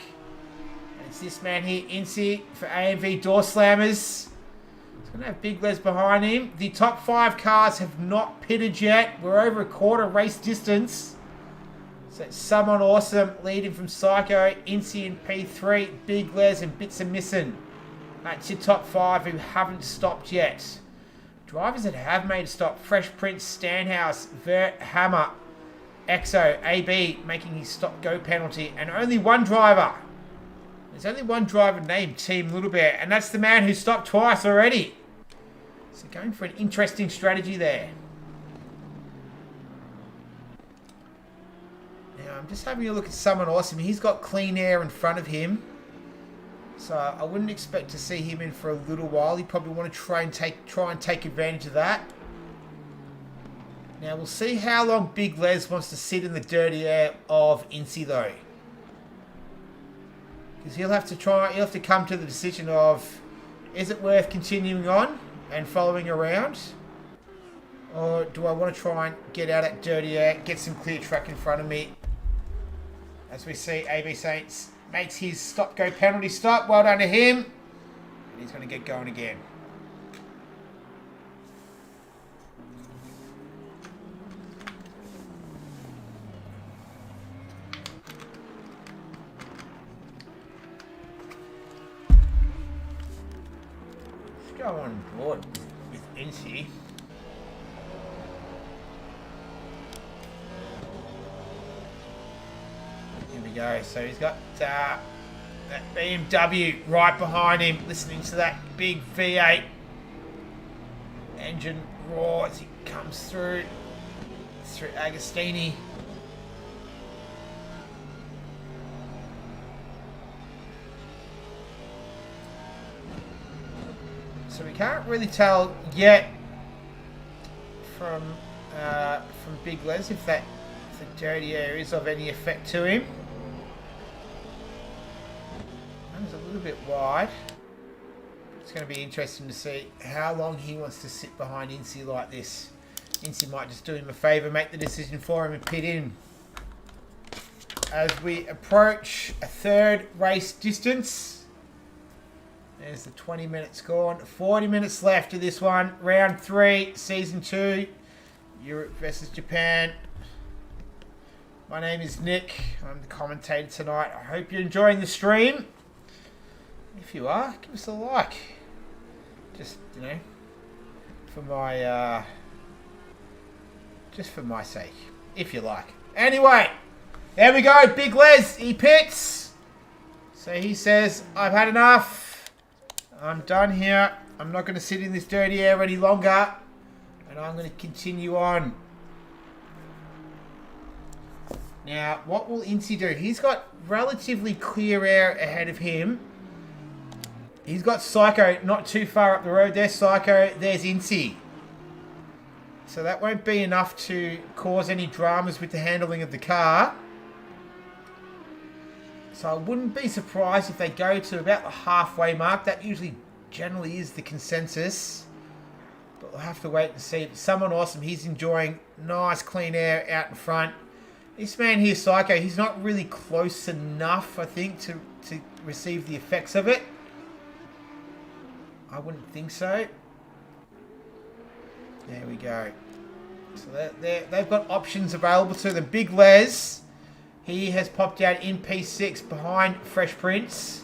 And it's this man here, Incy, for AMV Door Slammers. He's going to have Big Les behind him. The top 5 cars have not pitted yet. We're over a quarter race distance. So it's someone awesome leading from Psycho, Incy in P3, Big Les and Bits are missing. That's your top 5 who haven't stopped yet. Drivers that have made a stop: Fresh Prince, Stanhouse, Vert, Hammer, EXO, AB making his stop-go penalty, and only one driver. There's only one driver named Team Little Bear, and that's the man who stopped twice already. So going for an interesting strategy there. Now I'm just having a look at someone awesome. He's got clean air in front of him. So I wouldn't expect to see him in for a little while. He'd probably want to try and take advantage of that. Now we'll see how long Big Les wants to sit in the dirty air of Incy though. Because he'll have to come to the decision of, is it worth continuing on and following around? Or do I want to try and get out that dirty air, get some clear track in front of me? As we see, AB Saints makes his stop-go penalty stop. Well done to him. And he's going to get going again. go on board with Incy. Here we go. So he's got that BMW right behind him, listening to that big V8 engine roar as he comes through Agostini. So we can't really tell yet from Big Les if the dirty air is of any effect to him. It's a little bit wide. It's going to be interesting to see how long he wants to sit behind Incy like this. Incy might just do him a favour, make the decision for him and pit in. As we approach a third race distance. There's the 20 minutes gone. 40 minutes left of this one. Round 3, Season 2. Europe versus Japan. My name is Nick. I'm the commentator tonight. I hope you're enjoying the stream. If you are, give us a like. Just, you know, for my sake. If you like. Anyway, there we go. Big Les, he pits. So he says, I've had enough. I'm done here. I'm not going to sit in this dirty air any longer. And I'm going to continue on. Now, what will Incy do? He's got relatively clear air ahead of him. He's got Psycho not too far up the road. There's Psycho. There's Incy. So that won't be enough to cause any dramas with the handling of the car. So I wouldn't be surprised if they go to about the halfway mark. That usually generally is the consensus. But we'll have to wait and see. Someone awesome. He's enjoying nice clean air out in front. This man here, Psycho, he's not really close enough, I think, to receive the effects of it. I wouldn't think so. There we go. So they've got options available to them. Big Les, he has popped out in P6 behind Fresh Prince.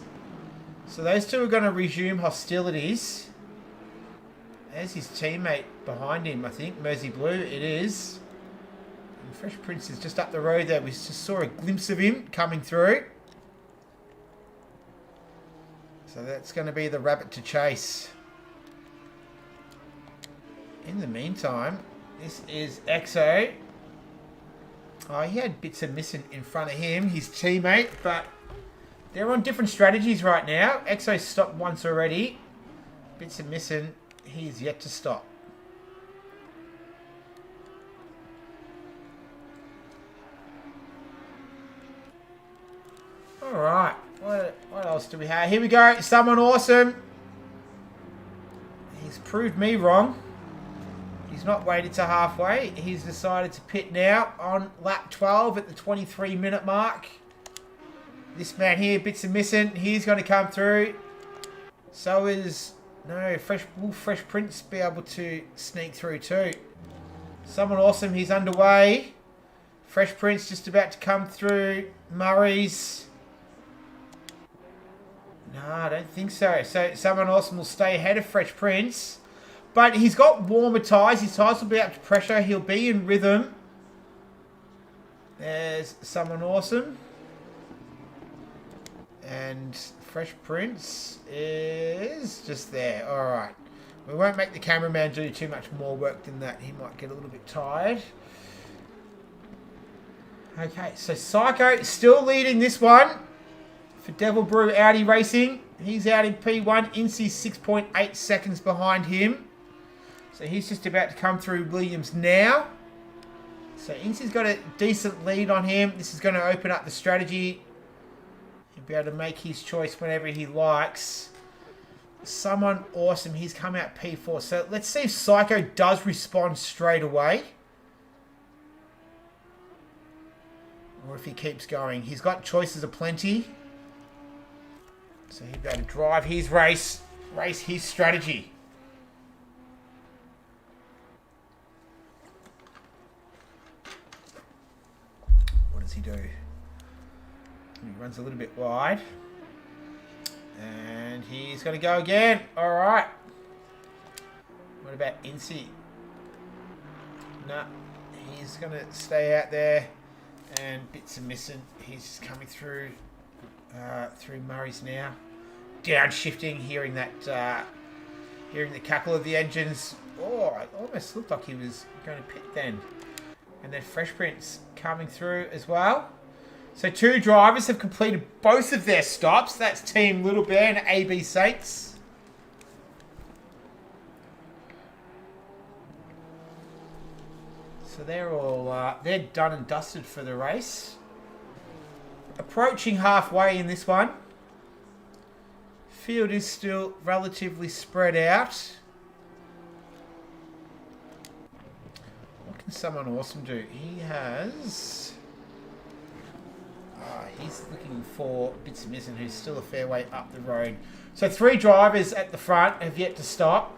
So those two are going to resume hostilities. There's his teammate behind him, I think. Mersey Blue, it is. And Fresh Prince is just up the road there. We just saw a glimpse of him coming through. So that's going to be the rabbit to chase. In the meantime, this is EXO. Oh, he had bits of missing in front of him, his teammate, but they're on different strategies right now. EXO stopped once already. Bits of missing, he's yet to stop. All right. What else do we have? Here we go. Someone awesome. He's proved me wrong. He's not waited to halfway. He's decided to pit now on lap 12 at the 23-minute mark. This man here, bits of missing. He's going to come through. So is... No, will Fresh Prince be able to sneak through too? Someone awesome. He's underway. Fresh Prince just about to come through. Murray's... No, I don't think so. So someone awesome will stay ahead of Fresh Prince. But he's got warmer tyres. His tyres will be up to pressure. He'll be in rhythm. There's someone awesome. And Fresh Prince is just there. All right. We won't make the cameraman do too much more work than that. He might get a little bit tired. Okay, so Psycho still leading this one. For Devil Brew Audi Racing. He's out in P1. Incy's 6.8 seconds behind him. So he's just about to come through Williams now. So Incy's got a decent lead on him. This is going to open up the strategy. He'll be able to make his choice whenever he likes. Someone awesome. He's come out P4. So let's see if Psycho does respond straight away. Or if he keeps going. He's got choices aplenty. So he'll be able to drive his race his strategy. What does he do? He runs a little bit wide. And he's going to go again. All right. about Incy? No, he's going to stay out there. And bits are missing. He's just coming through through Murray's now. Downshifting, hearing that, hearing the cackle of the engines. Oh, it almost looked like he was going to pit then. And then Fresh Prince coming through as well. So 2 drivers have completed both of their stops. That's Team Little Bear and AB Saints. So they're all they're done and dusted for the race. Approaching halfway in this one. Field is still relatively spread out. What can someone awesome do? He has... he's looking for Bits of Missing, who's still a fair way up the road. So 3 drivers at the front have yet to stop,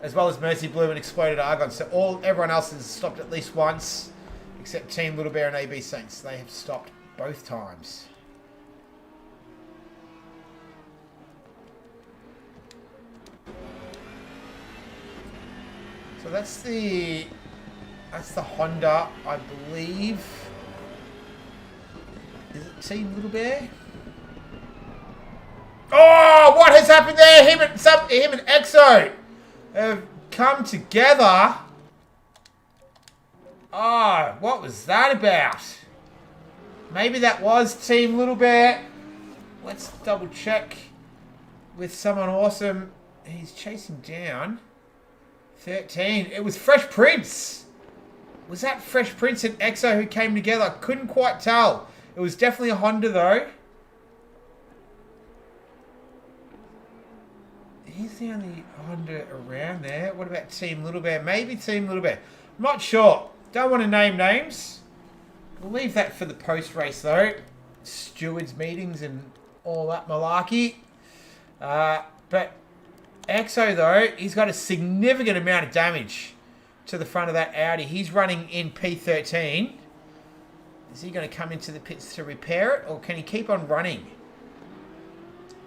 as well as Mercy Blue and Exploded Argon. So everyone else has stopped at least once, except Team Little Bear and AB Saints. They have stopped both times. So that's the Honda, I believe. Is it Team Little Bear? Oh, what has happened there? Him and Exo have come together. Oh, what was that about? Maybe that was Team Little Bear. Let's double check with someone awesome. He's chasing down 13. It was Fresh Prince. Was that Fresh Prince and Exo who came together? Couldn't quite tell. It was definitely a Honda though. He's the only Honda around there. What about Team Little Bear? Maybe Team Little Bear. I'm not sure. Don't want to name names. We'll leave that for the post-race though. Stewards meetings and all that malarkey. But Exo though, he's got a significant amount of damage to the front of that Audi. He's running in P13. Is he going to come into the pits to repair it, or can he keep on running?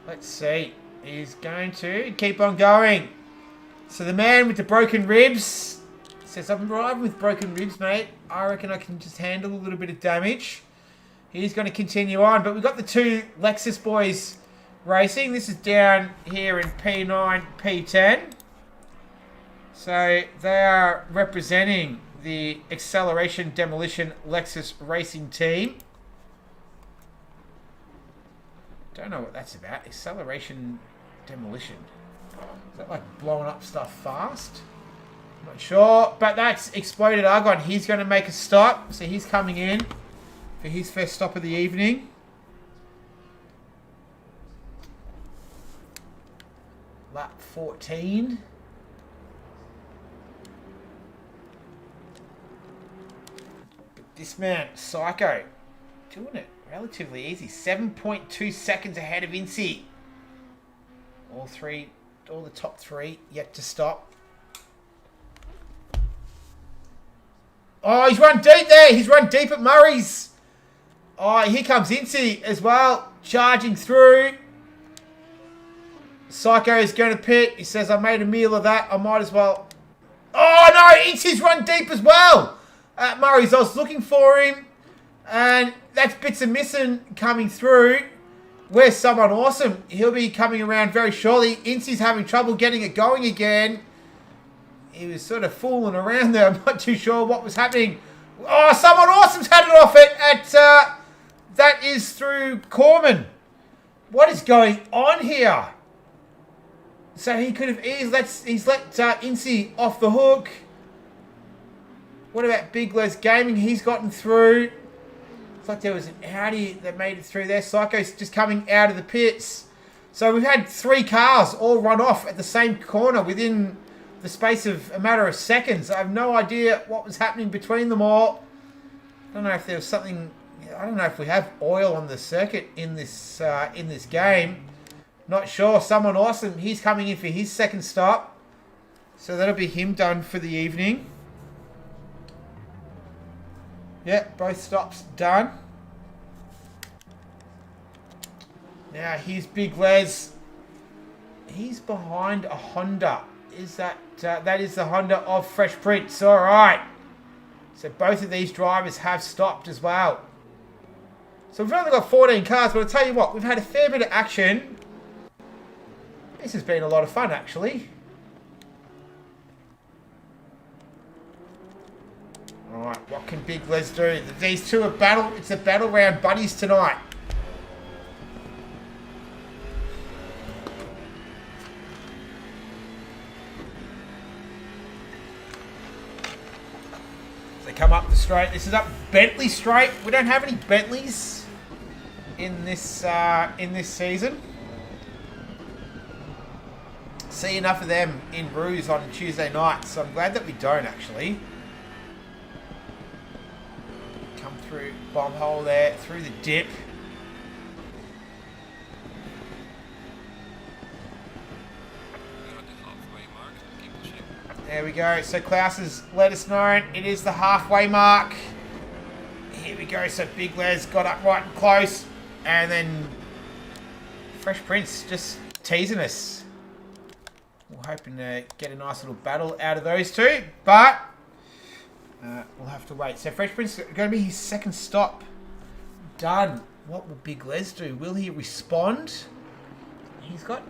Let's see. He's going to keep on going. So the man with the broken ribs says, I'm driving with broken ribs, mate. I reckon I can just handle a little bit of damage. He's going to continue on. But we've got the 2 Lexus boys racing. This is down here in P9, P10. So they are representing the Acceleration Demolition Lexus Racing Team. Don't know what that's about. Acceleration Demolition. Is that like blowing up stuff fast? Not sure. But that's Exploded Argon. He's going to make a stop. So he's coming in for his first stop of the evening. Lap 14. But this man, Psycho, doing it relatively easy. 7.2 seconds ahead of Incy. All the top 3 yet to stop. Oh, he's run deep there. He's run deep at Murray's. Oh, here comes Incy as well, charging through. Psycho is going to pit. He says, I made a meal of that. I might as well. Oh, no. Incy's run deep as well at Murray's. I was looking for him. And that's Bits of Missing coming through. Where's someone awesome? He'll be coming around very shortly. Incy's having trouble getting it going again. He was sort of fooling around there. I'm not too sure what was happening. Oh, someone awesome's had it off at that is through Corman. What is going on here? So he could have he's let Incy off the hook. What about Big Les Gaming? He's gotten through. It's like there was an Audi that made it through there. Psycho's just coming out of the pits. So we've had 3 cars all run off at the same corner within the space of a matter of seconds. I have no idea what was happening between them all. I don't know if there was something. I don't know if we have oil on the circuit in this game. Not sure. Someone awesome. He's coming in for his second stop. So that'll be him done for the evening. Yeah, both stops done. Now here's Big Les. He's behind a Honda. is that that is the Honda of Fresh Prince. All right. So both of these drivers have stopped as well. So we've only got 14 cars, but I'll tell you what, we've had a fair bit of action. This has been a lot of fun, actually. All right, what can Big Les do? These two are battle. It's a battle round buddies tonight. They come up the straight. This is up Bentley Straight. We don't have any Bentleys in this season. See enough of them in Ruse on Tuesday night, so I'm glad that we don't actually. Come through bomb hole there, through the dip. There we go. So Klaus has let us know it is the halfway mark. Here we go. So Big Les got up right and close. And then Fresh Prince just teasing us. We're hoping to get a nice little battle out of those two. But we'll have to wait. So Fresh Prince is going to be his second stop. Done. What will Big Les do? Will he respond? He's got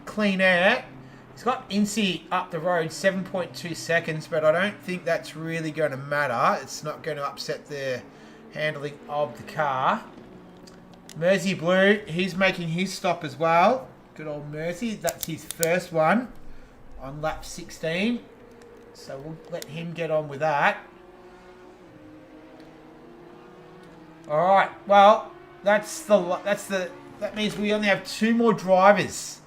clean air. He's got Incy up the road, 7.2 seconds, but I don't think that's really going to matter. It's not going to upset the handling of the car. Mersey Blue, he's making his stop as well. Good old Mersey. That's his first one on lap 16. So we'll let him get on with that. All right. Well, that means we only have two more drivers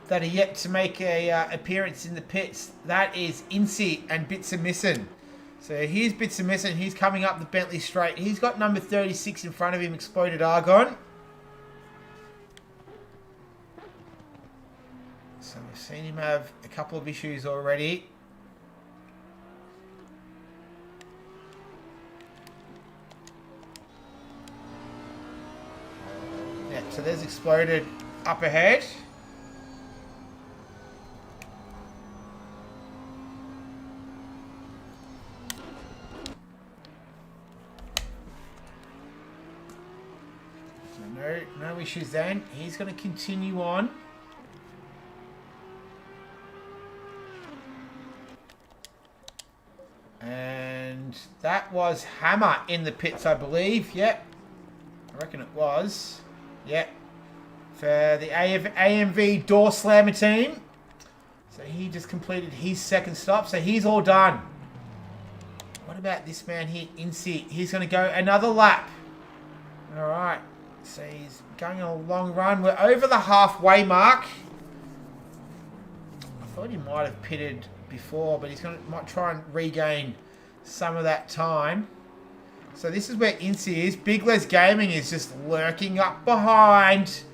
that are yet to make a appearance in the pits. That is Incy and Bits of Missin. So here's Bits of Missin. He's coming up the Bentley Straight. He's got number 36 in front of him, Exploded Argon. So we've seen him have a couple of issues already. Yeah, so there's Exploded up ahead. No issues then. He's going to continue on. And that was Hammer in the pits, I believe. Yep. I reckon it was. Yep. For the AMV Door Slammer team. So he just completed his second stop. So he's all done. What about this man here, Incy? He's going to go another lap. All right. So he's going on a long run. We're over the halfway mark. I thought he might have pitted before, but he's might try and regain some of that time. So this is where Incy is. Big Les Gaming is just lurking up behind.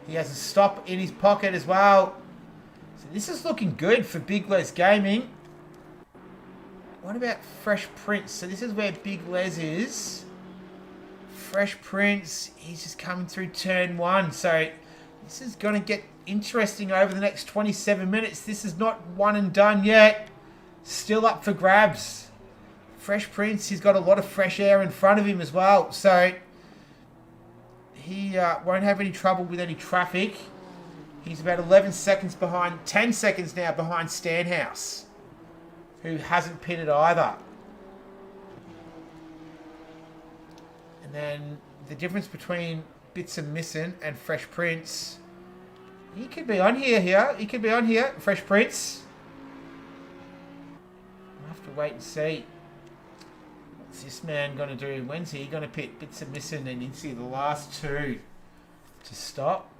He has a stop in his pocket as well. So this is looking good for Big Les Gaming. What about Fresh Prince? So this is where Big Les is. Fresh Prince, he's just coming through turn one. So this is going to get interesting over the next 27 minutes. This is not one and done yet. Still up for grabs. Fresh Prince, he's got a lot of fresh air in front of him as well. So he won't have any trouble with any traffic. He's about 11 seconds behind, 10 seconds now behind Stanhouse, who hasn't pitted either. And then the difference between Bits of Missin and Fresh Prince. He could be on here. He could be on here, Fresh Prince. We'll have to wait and see. What's this man going to do? When's he going to pit Bits of Missin and Incy, the last two to stop?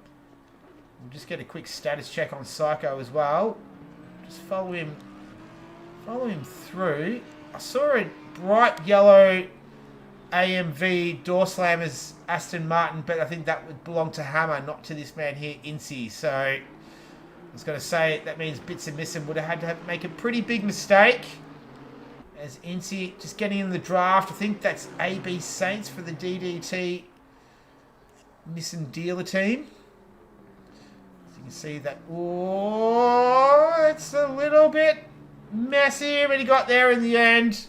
We'll just get a quick status check on Psycho as well. Just follow him through. I saw a bright yellow AMV Door Slammers Aston Martin, but I think that would belong to Hammer, not to this man here, Incy. So I was going to say that means Bits of Missin would have had to make a pretty big mistake. As Incy just getting in the draft. I think that's AB Saints for the DDT Missin dealer team. So You see that. Oh, it's a little bit messy, but he got there in the end.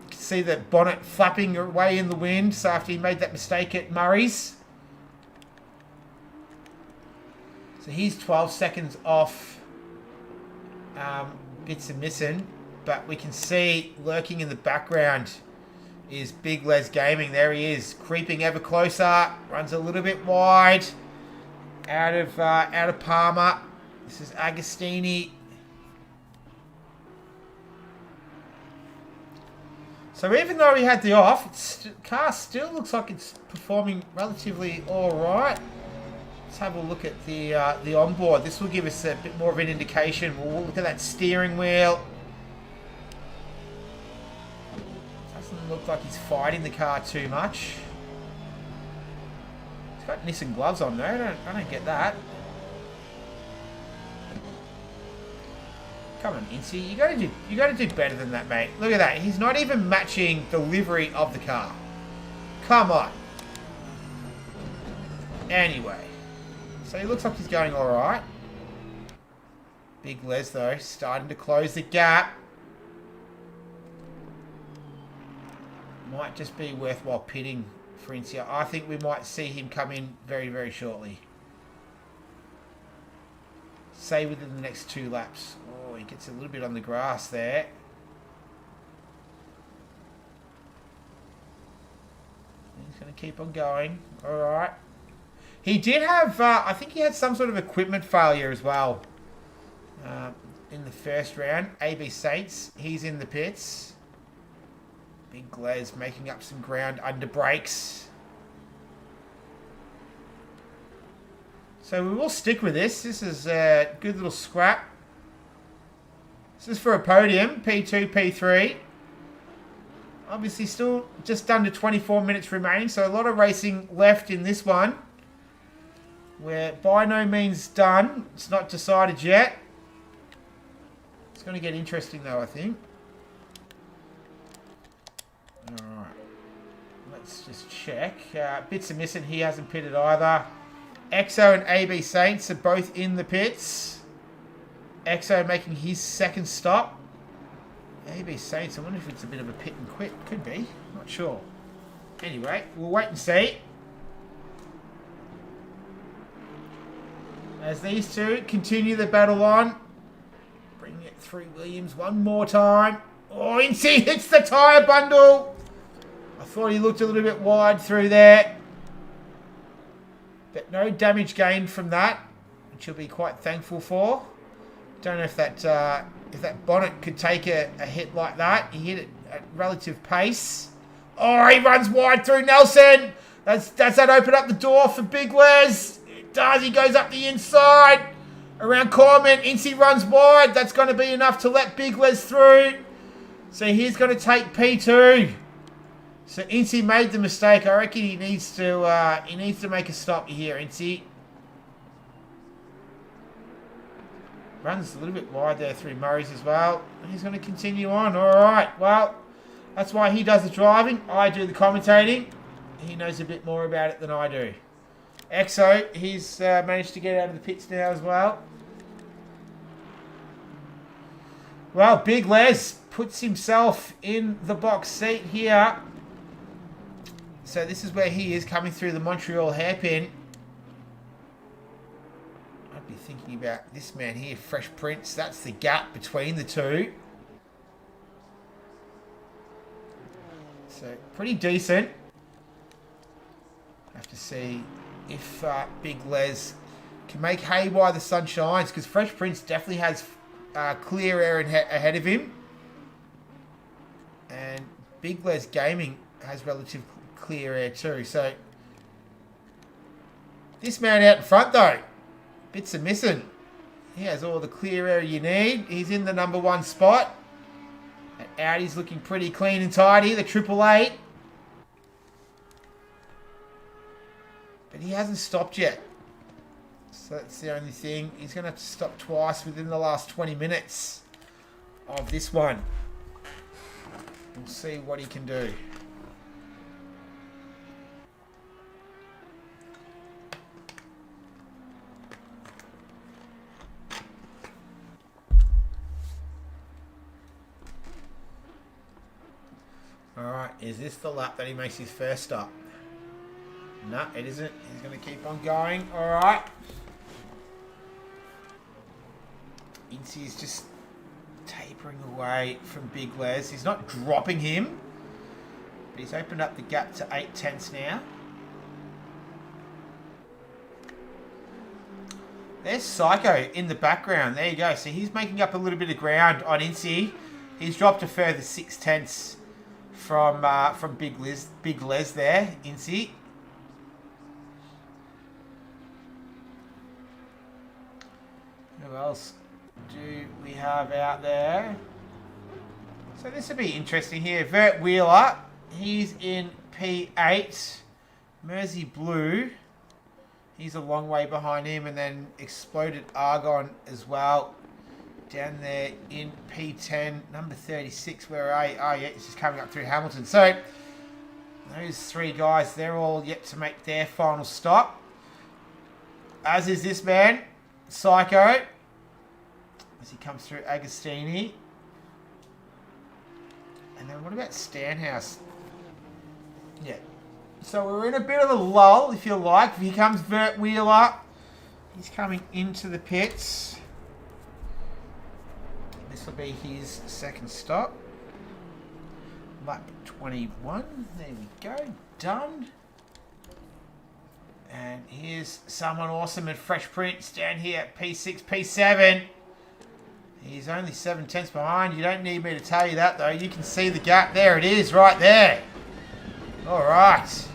You can see the bonnet flapping away in the wind. So after he made that mistake at Murray's. So he's 12 seconds off Bits of Missing. But we can see lurking in the background is Big Les Gaming. There he is, creeping ever closer. Runs a little bit wide. Out of Palmer. This is Agostini. So even though he had the off, the car still looks like it's performing relatively all right. Let's have a look at the onboard. This will give us a bit more of an indication. We'll look at that steering wheel. Doesn't look like he's fighting the car too much. He's got Nissan gloves on though. I don't get that. Come on, Incy. You gotta do better than that, mate. Look at that. He's not even matching the livery of the car. Come on. Anyway. So he looks like he's going alright. Big Les, though, starting to close the gap. Might just be worthwhile pitting for Incy. I think we might see him come in very, very shortly. Say within the next 2 laps. Oh, he gets a little bit on the grass there. He's going to keep on going. Alright. He did have, I think he had some sort of equipment failure as well. In the first round. AB Saints, he's in the pits. Big Glaz making up some ground under brakes. So we will stick with this. This is a good little scrap. This is for a podium, P2, P3. Obviously still just under 24 minutes remaining, so a lot of racing left in this one. We're by no means done. It's not decided yet. It's going to get interesting though, I think. Alright. Let's just check. Bits of Missing, he hasn't pitted either. Exo and AB Saints are both in the pits. Exo making his second stop. AB Saints, I wonder if it's a bit of a pit and quit. Could be. Not sure. Anyway, we'll wait and see. As these two continue the battle on. Bring it through Williams one more time. Oh, Incy hits the tyre bundle. I thought he looked a little bit wide through there. But no damage gained from that, which he'll be quite thankful for. Don't know if that bonnet could take a hit like that. He hit it at relative pace. Oh, he runs wide through Nelson. Does that open up the door for Big Les? It does. He goes up the inside. Around Corman. Incy runs wide. That's going to be enough to let Big Les through. So he's going to take P2. So Incy made the mistake. I reckon he needs to make a stop here, Incy. Runs a little bit wide there through Murray's as well. He's going to continue on. All right. Well, that's why he does the driving. I do the commentating. He knows a bit more about it than I do. Exo, he's managed to get out of the pits now as well. Well, Big Les puts himself in the box seat here. So this is where he is coming through the Montreal hairpin. I'd be thinking about this man here, Fresh Prince. That's the gap between the two. So pretty decent. Have to see if Big Les can make hay while the sun shines, because Fresh Prince definitely has clear air ahead of him. And Big Les Gaming has relative clear air too. So this man out in front though, Bits of Missing. He has all the clear air you need. He's in the number 1 spot. And Audi's looking pretty clean and tidy, the 888. But he hasn't stopped yet. So that's the only thing. He's going to have to stop twice within the last 20 minutes of this one. We'll see what he can do. Is this the lap that he makes his first stop? No, it isn't. He's going to keep on going. All right. Incy is just tapering away from Big Les. He's not dropping him, but he's opened up the gap to 8/10 now. There's Psycho in the background. There you go. So he's making up a little bit of ground on Incy. He's dropped a further 6/10 from Big Les there, Incy. Who else do we have out there? So this will be interesting here. Vert Wheeler, he's in P8. Mersey Blue, he's a long way behind him. And then Exploded Argon as well. Down there in P10, number 36. Where are you? Oh, yeah, it's just coming up through Hamilton. So those three guys, they're all yet to make their final stop. As is this man, Psycho, as he comes through Agostini. And then what about Stanhouse? Yeah. So we're in a bit of a lull, if you like. Here comes Vert Wheeler. He's coming into the pits. This will be his second stop. Lap 21. There we go. Done. And here's someone awesome and Fresh Prince down here at P6, P7. He's only 7/10 behind. You don't need me to tell you that, though. You can see the gap. There it is, right there. All right.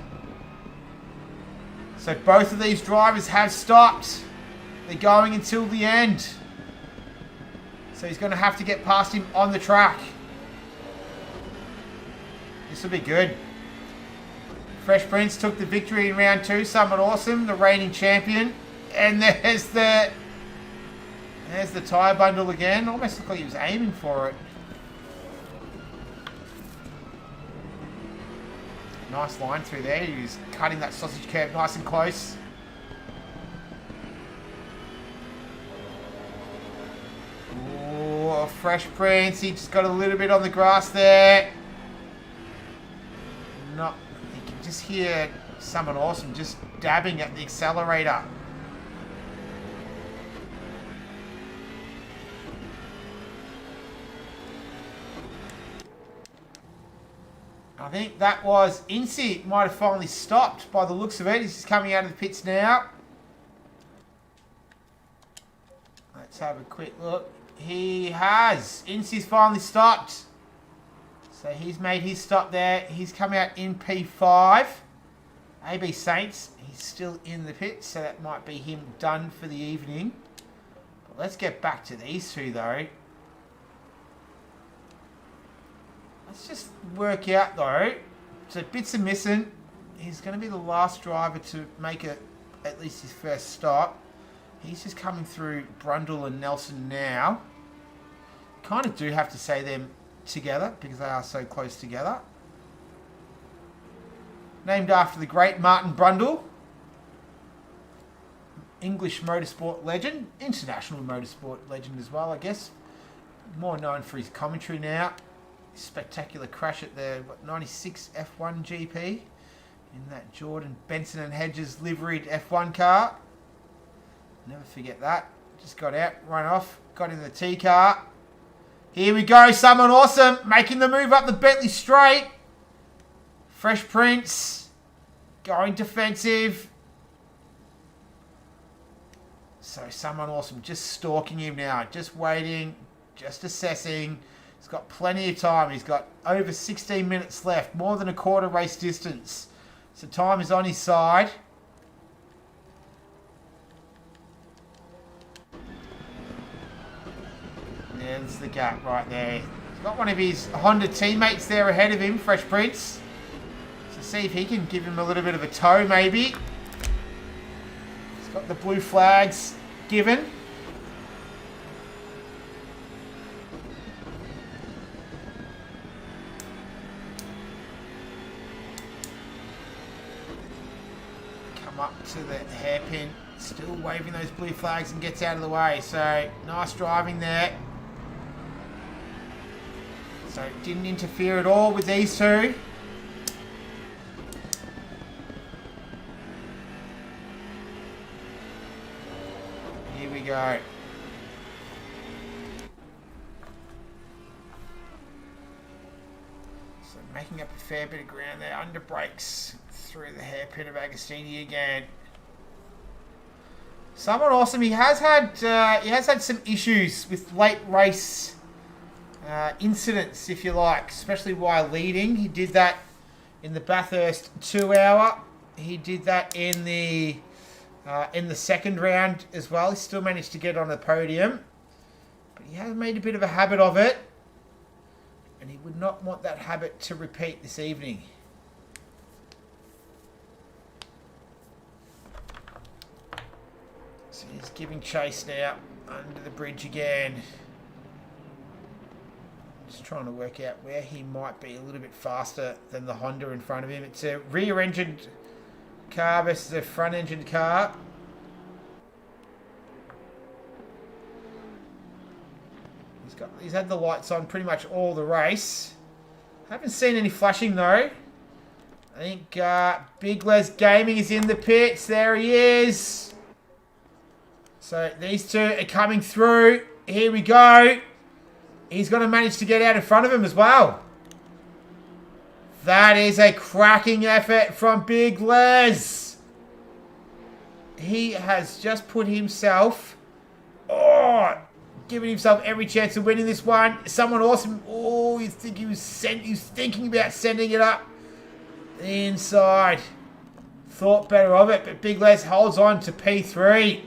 So both of these drivers have stopped. They're going until the end. So he's going to have to get past him on the track. This will be good. Fresh Prince took the victory in round 2. Somewhat awesome, the reigning champion. And there's the tyre bundle again. Almost looked like he was aiming for it. Nice line through there. He was cutting that sausage curve nice and close. Ooh, Fresh Prince. He just got a little bit on the grass there. You can just hear someone awesome just dabbing at the accelerator. I think that was Incy. Might have finally stopped by the looks of it. He's just coming out of the pits now. Let's have a quick look. He has. Incy's finally stopped. So he's made his stop there. He's come out in P5. AB Saints, he's still in the pits, so that might be him done for the evening. But let's get back to these two, though. Let's just work out, though. So bits are missing. He's going to be the last driver to make at least his first stop. He's just coming through Brundle and Nelson now. Kind of do have to say them together because they are so close together. Named after the great Martin Brundle. English motorsport legend. International motorsport legend as well, I guess. More known for his commentary now. Spectacular crash at the 96 F1 GP in that Jordan Benson and Hedges liveried F1 car. Never forget that. Just got out, run off, got in the T car. Here we go, someone awesome making the move up the Bentley straight. Fresh Prince going defensive. So someone awesome just stalking him now, just waiting, just assessing. He's got plenty of time. He's got over 16 minutes left, more than a quarter race distance. So time is on his side. There's the gap right there. He's got one of his Honda teammates there ahead of him, Fresh Prince. So see if he can give him a little bit of a tow, maybe. He's got the blue flags given. Up to the hairpin, still waving those blue flags and gets out of the way. So nice driving there. So didn't interfere at all with these two. Here we go. So making up a fair bit of ground there. Under brakes through the hairpin of Agostini again. Somewhat awesome. He has had some issues with late race incidents, if you like, especially while leading. He did that in the Bathurst 2 hour. He did that in the second round as well. He still managed to get on the podium, but he has made a bit of a habit of it, and he would not want that habit to repeat this evening. So he's giving chase now under the bridge again. Just trying to work out where he might be a little bit faster than the Honda in front of him. It's a rear-engined car versus a front-engined car. He's had the lights on pretty much all the race. Haven't seen any flashing though. I think Big Les Gaming is in the pits. There he is. So these two are coming through. Here we go. He's going to manage to get out in front of him as well. That is a cracking effort from Big Les. He has just put himself... giving himself every chance of winning this one. Someone awesome. Oh, you think he was thinking about sending it up the inside. Thought better of it, but Big Les holds on to P3.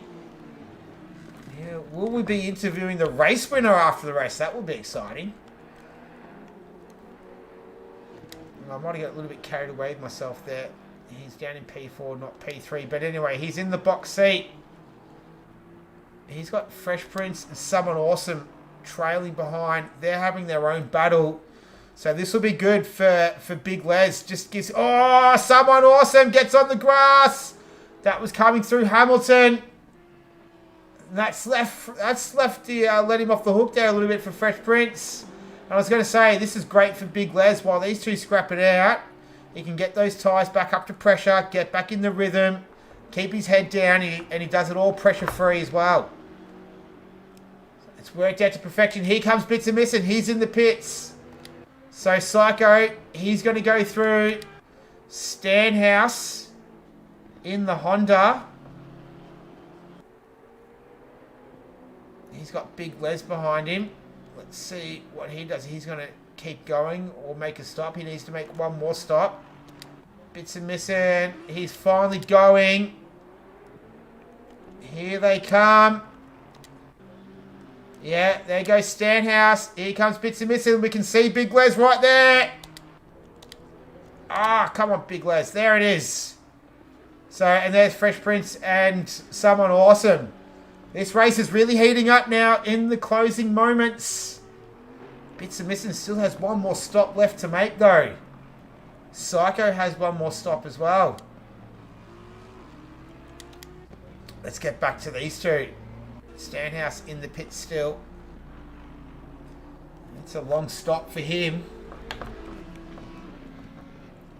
Yeah, will we be interviewing the race winner after the race? That will be exciting. I might have got a little bit carried away with myself there. He's down in P4, not P3. But anyway, he's in the box seat. He's got Fresh Prince and Someone Awesome trailing behind. They're having their own battle. So this will be good for Big Les. Just gives... Oh, Someone Awesome gets on the grass. That was coming through Hamilton. That's left let him off the hook there a little bit for Fresh Prince. And I was going to say, this is great for Big Les. While these two scrap it out, he can get those tyres back up to pressure, get back in the rhythm, keep his head down, and he does it all pressure-free as well. It's worked out to perfection. Here comes Bits and Missing. He's in the pits. So Psycho, he's going to go through Stanhouse in the Honda. He's got Big Les behind him. Let's see what he does. He's going to keep going or make a stop. He needs to make one more stop. Bits and Missing. He's finally going. Here they come. Yeah, there goes Stanhouse. Here comes Bits and Missing. We can see Big Les right there. Ah, come on, Big Les. There it is. So, and there's Fresh Prince and Someone Awesome. This race is really heating up now in the closing moments. Bits and Missing still has one more stop left to make though. Psycho has one more stop as well. Let's get back to these two. Stanhouse in the pit still. It's a long stop for him.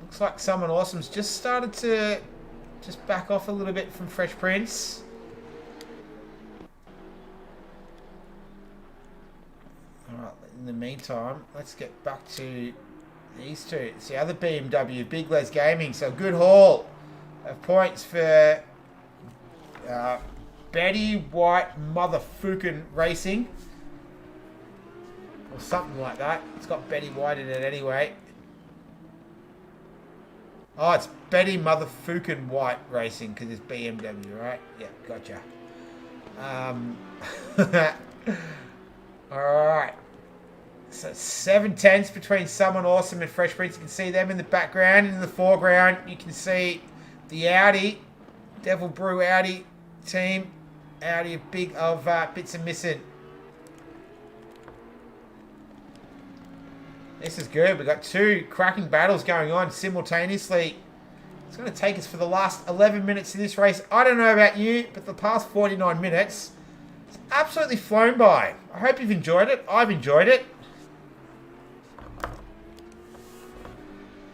Looks like Someone Awesome's just started to just back off a little bit from Fresh Prince. Alright, in the meantime, let's get back to these two. It's the other BMW, Big Les Gaming. So good haul of points for Betty White Motherfucking Racing. Or something like that. It's got Betty White in it anyway. Oh, it's Betty Motherfucking White Racing because it's BMW, right? Yeah, gotcha. Alright. So 7/10 between Someone Awesome and Fresh Prince. You can see them in the background. In the foreground, you can see the Audi, Devil Brew Audi team. Audi of Bits and Missing. This is good. We've got two cracking battles going on simultaneously. It's going to take us for the last 11 minutes of this race. I don't know about you, but the past 49 minutes, it's absolutely flown by. I hope you've enjoyed it. I've enjoyed it.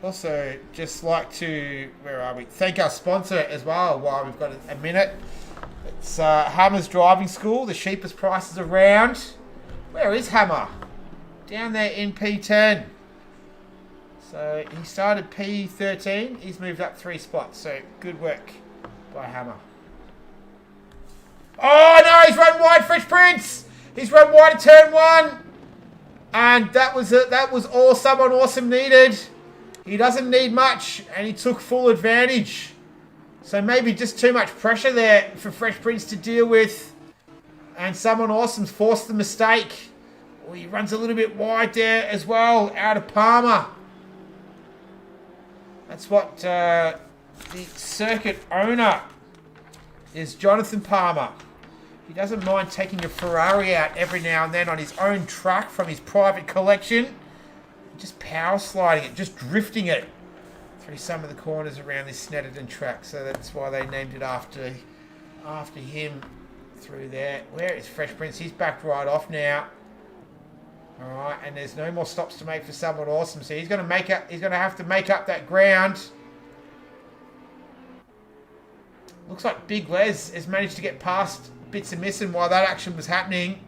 Also, just like to, where are we? Thank our sponsor as well while we've got a minute. It's Hammer's driving school, the cheapest prices around. Where is Hammer? Down there in P10. So he started P13. He's moved up 3 spots. So good work by Hammer. Oh no, he's run wide, Fresh Prince. He's run wide at turn 1. And that was it. That was all Someone Awesome needed. He doesn't need much, and he took full advantage. So maybe just too much pressure there for Fresh Prince to deal with. And Someone Awesome's forced the mistake. Oh, he runs a little bit wide there as well, out of Palmer. That's what the circuit owner is, Jonathan Palmer. He doesn't mind taking a Ferrari out every now and then on his own track from his private collection. Just power sliding it, just drifting it through some of the corners around this Snetterton track. So that's why they named it after him through there. Where is Fresh Prince? He's backed right off now. Alright, and there's no more stops to make for Someone Awesome. So he's gonna have to make up that ground. Looks like Big Les has managed to get past Bits and Missing while that action was happening.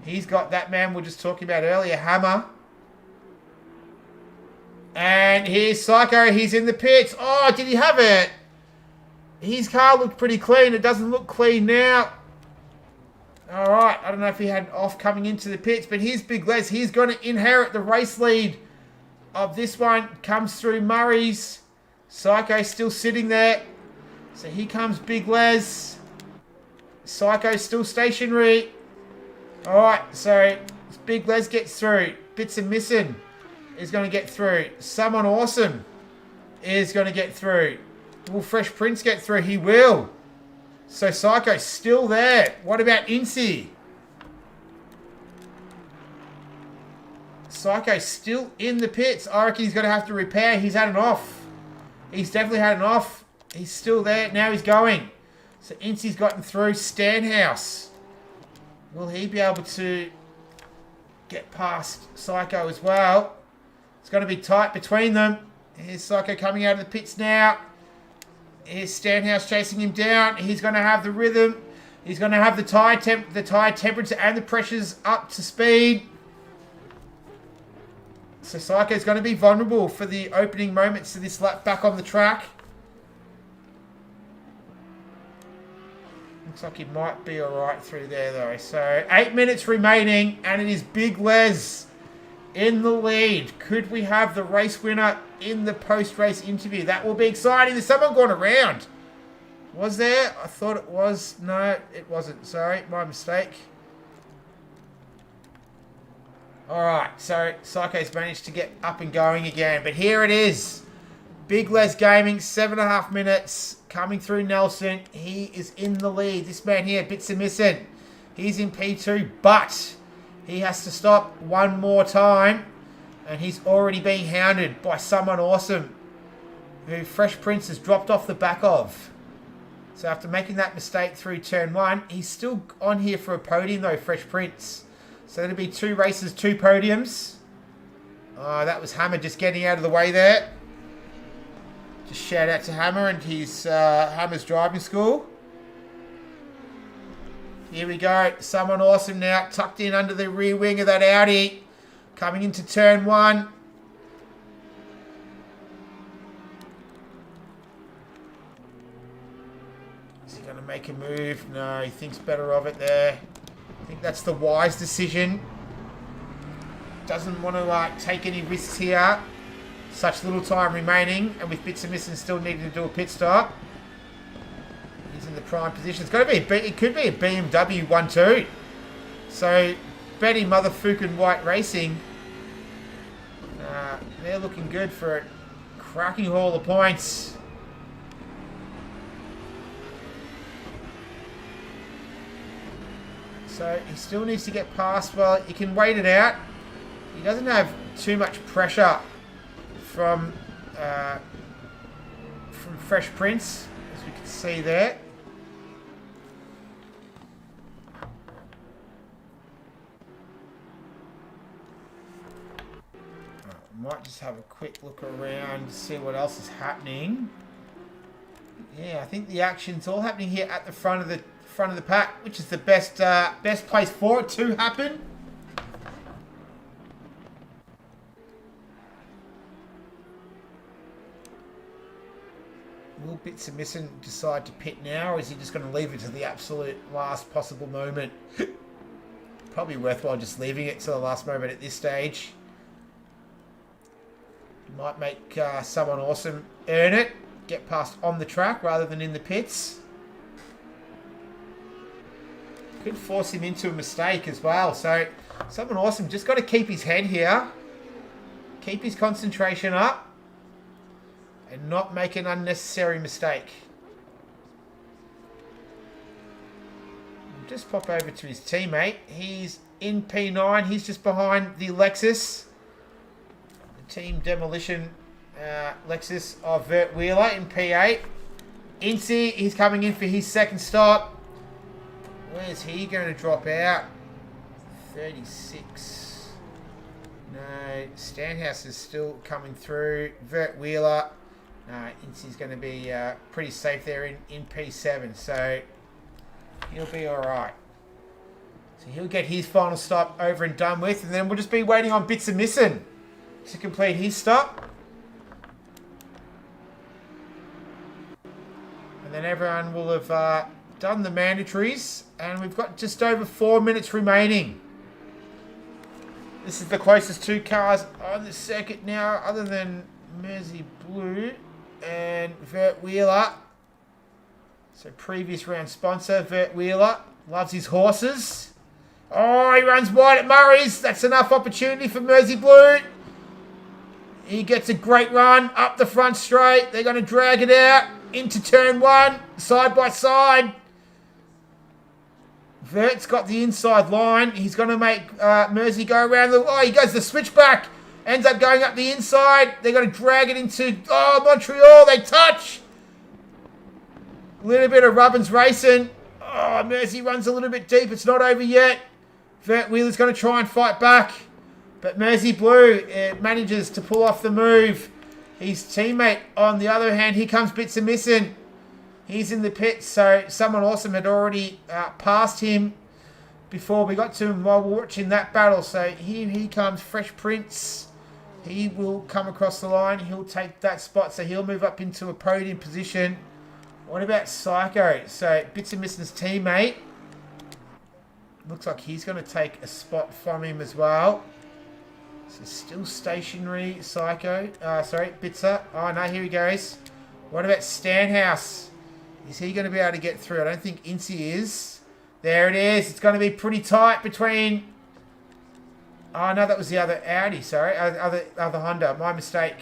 He's got that man we were just talking about earlier, Hammer. And here's Psycho. He's in the pits. Oh, did he have it? His car looked pretty clean. It doesn't look clean now. All right. I don't know if he had off coming into the pits, but here's Big Les. He's going to inherit the race lead of this one. Comes through Murray's. Psycho still sitting there. So here comes Big Les. Psycho still stationary. All right. So Big Les gets through. Bits and Missing is going to get through. Someone Awesome is going to get through. Will Fresh Prince get through? He will. So Psycho's still there. What about Incy? Psycho's still in the pits. I reckon he's going to have to repair. He's had an off. He's definitely had an off. He's still there. Now he's going. So Incy's gotten through. Stanhouse. Will he be able to get past Psycho as well? It's going to be tight between them. Here's Psycho coming out of the pits now. Here's Stanhouse chasing him down. He's going to have the rhythm. He's going to have the tyre temperature and the pressures up to speed. So Psycho's going to be vulnerable for the opening moments of this lap back on the track. Looks like he might be alright through there though. So 8 minutes remaining, and it is Big Les in the lead. Could we have the race winner in the post-race interview? That will be exciting. There's someone going around. Was there? I thought it was. No, it wasn't. Sorry, my mistake. Alright, so Psycho's managed to get up and going again. But here it is. Big Les Gaming, 7.5 minutes. Coming through Nelson. He is in the lead. This man here, Bits and Missing. He's in P2, but he has to stop one more time. And he's already being hounded by Someone Awesome, who Fresh Prince has dropped off the back of. So after making that mistake through turn 1, he's still on here for a podium though, Fresh Prince. So it'll be 2 races, 2 podiums. Oh, that was Hammer just getting out of the way there. Just shout out to Hammer and his Hammer's driving school. Here we go. Someone Awesome now tucked in under the rear wing of that Audi. Coming into turn 1. Is he going to make a move? No, he thinks better of it there. I think that's the wise decision. Doesn't want to take any risks here. Such little time remaining, and with Bits and Missing still needing to do a pit stop. He's in the prime position. It's got to be it could be a BMW 1-2. So Benny Motherfucking White Racing. They're looking good for a cracking haul of points. So he still needs to get past. Well, he can wait it out. He doesn't have too much pressure from Fresh Prince, as we can see there. Might just have a quick look around to see what else is happening. Yeah, I think the action's all happening here at the front of the pack, which is the best place for it to happen. Will Bitsamison decide to pit now, or is he just going to leave it to the absolute last possible moment? Probably worthwhile just leaving it to the last moment at this stage. Might make someone awesome earn it. Get past on the track rather than in the pits. Could force him into a mistake as well. So, someone awesome. Just got to keep his head here. Keep his concentration up. And not make an unnecessary mistake. Just pop over to his teammate. He's in P9. He's just behind the Lexus. The Team Demolition Lexus of Vert Wheeler in P8. Incy, he's coming in for his second stop. Where's he going to drop out? 36. No, Stanhouse is still coming through. Vert Wheeler. Incy's going to be pretty safe there in P7. So he'll be alright. So he'll get his final stop over and done with. And then we'll just be waiting on Bitsamison to complete his stop. And then everyone will have done the mandatories. And we've got just over 4 minutes remaining. This is the closest two cars on the circuit now, other than Mersey Blue and Vert Wheeler. So previous round sponsor, Vert Wheeler, loves his horses. Oh, he runs wide at Murray's. That's enough opportunity for Mersey Blue. He gets a great run up the front straight. They're going to drag it out into turn one, side by side. Vert's got the inside line. He's going to make Mersey go around the... Oh, he goes the switchback. Ends up going up the inside. They're going to drag it into... Oh, Montreal. They touch. A little bit of Rubbins racing. Oh, Mersey runs a little bit deep. It's not over yet. Vert Wheeler's going to try and fight back. But Mersey Blue manages to pull off the move. His teammate, on the other hand, here comes Bitsamison. He's in the pits, so someone awesome had already passed him before we got to him while we're watching that battle. So here he comes, Fresh Prince. He will come across the line. He'll take that spot, so he'll move up into a podium position. What about Psycho? So Bitsamison's teammate. Looks like he's going to take a spot from him as well. So still stationary, Psycho. Sorry, Bitsa. Oh, no, here he goes. What about Stanhouse? Is he going to be able to get through? I don't think Incy is. There it is. It's going to be pretty tight between... Oh, no, that was the other Audi, sorry. Other Honda. My mistake.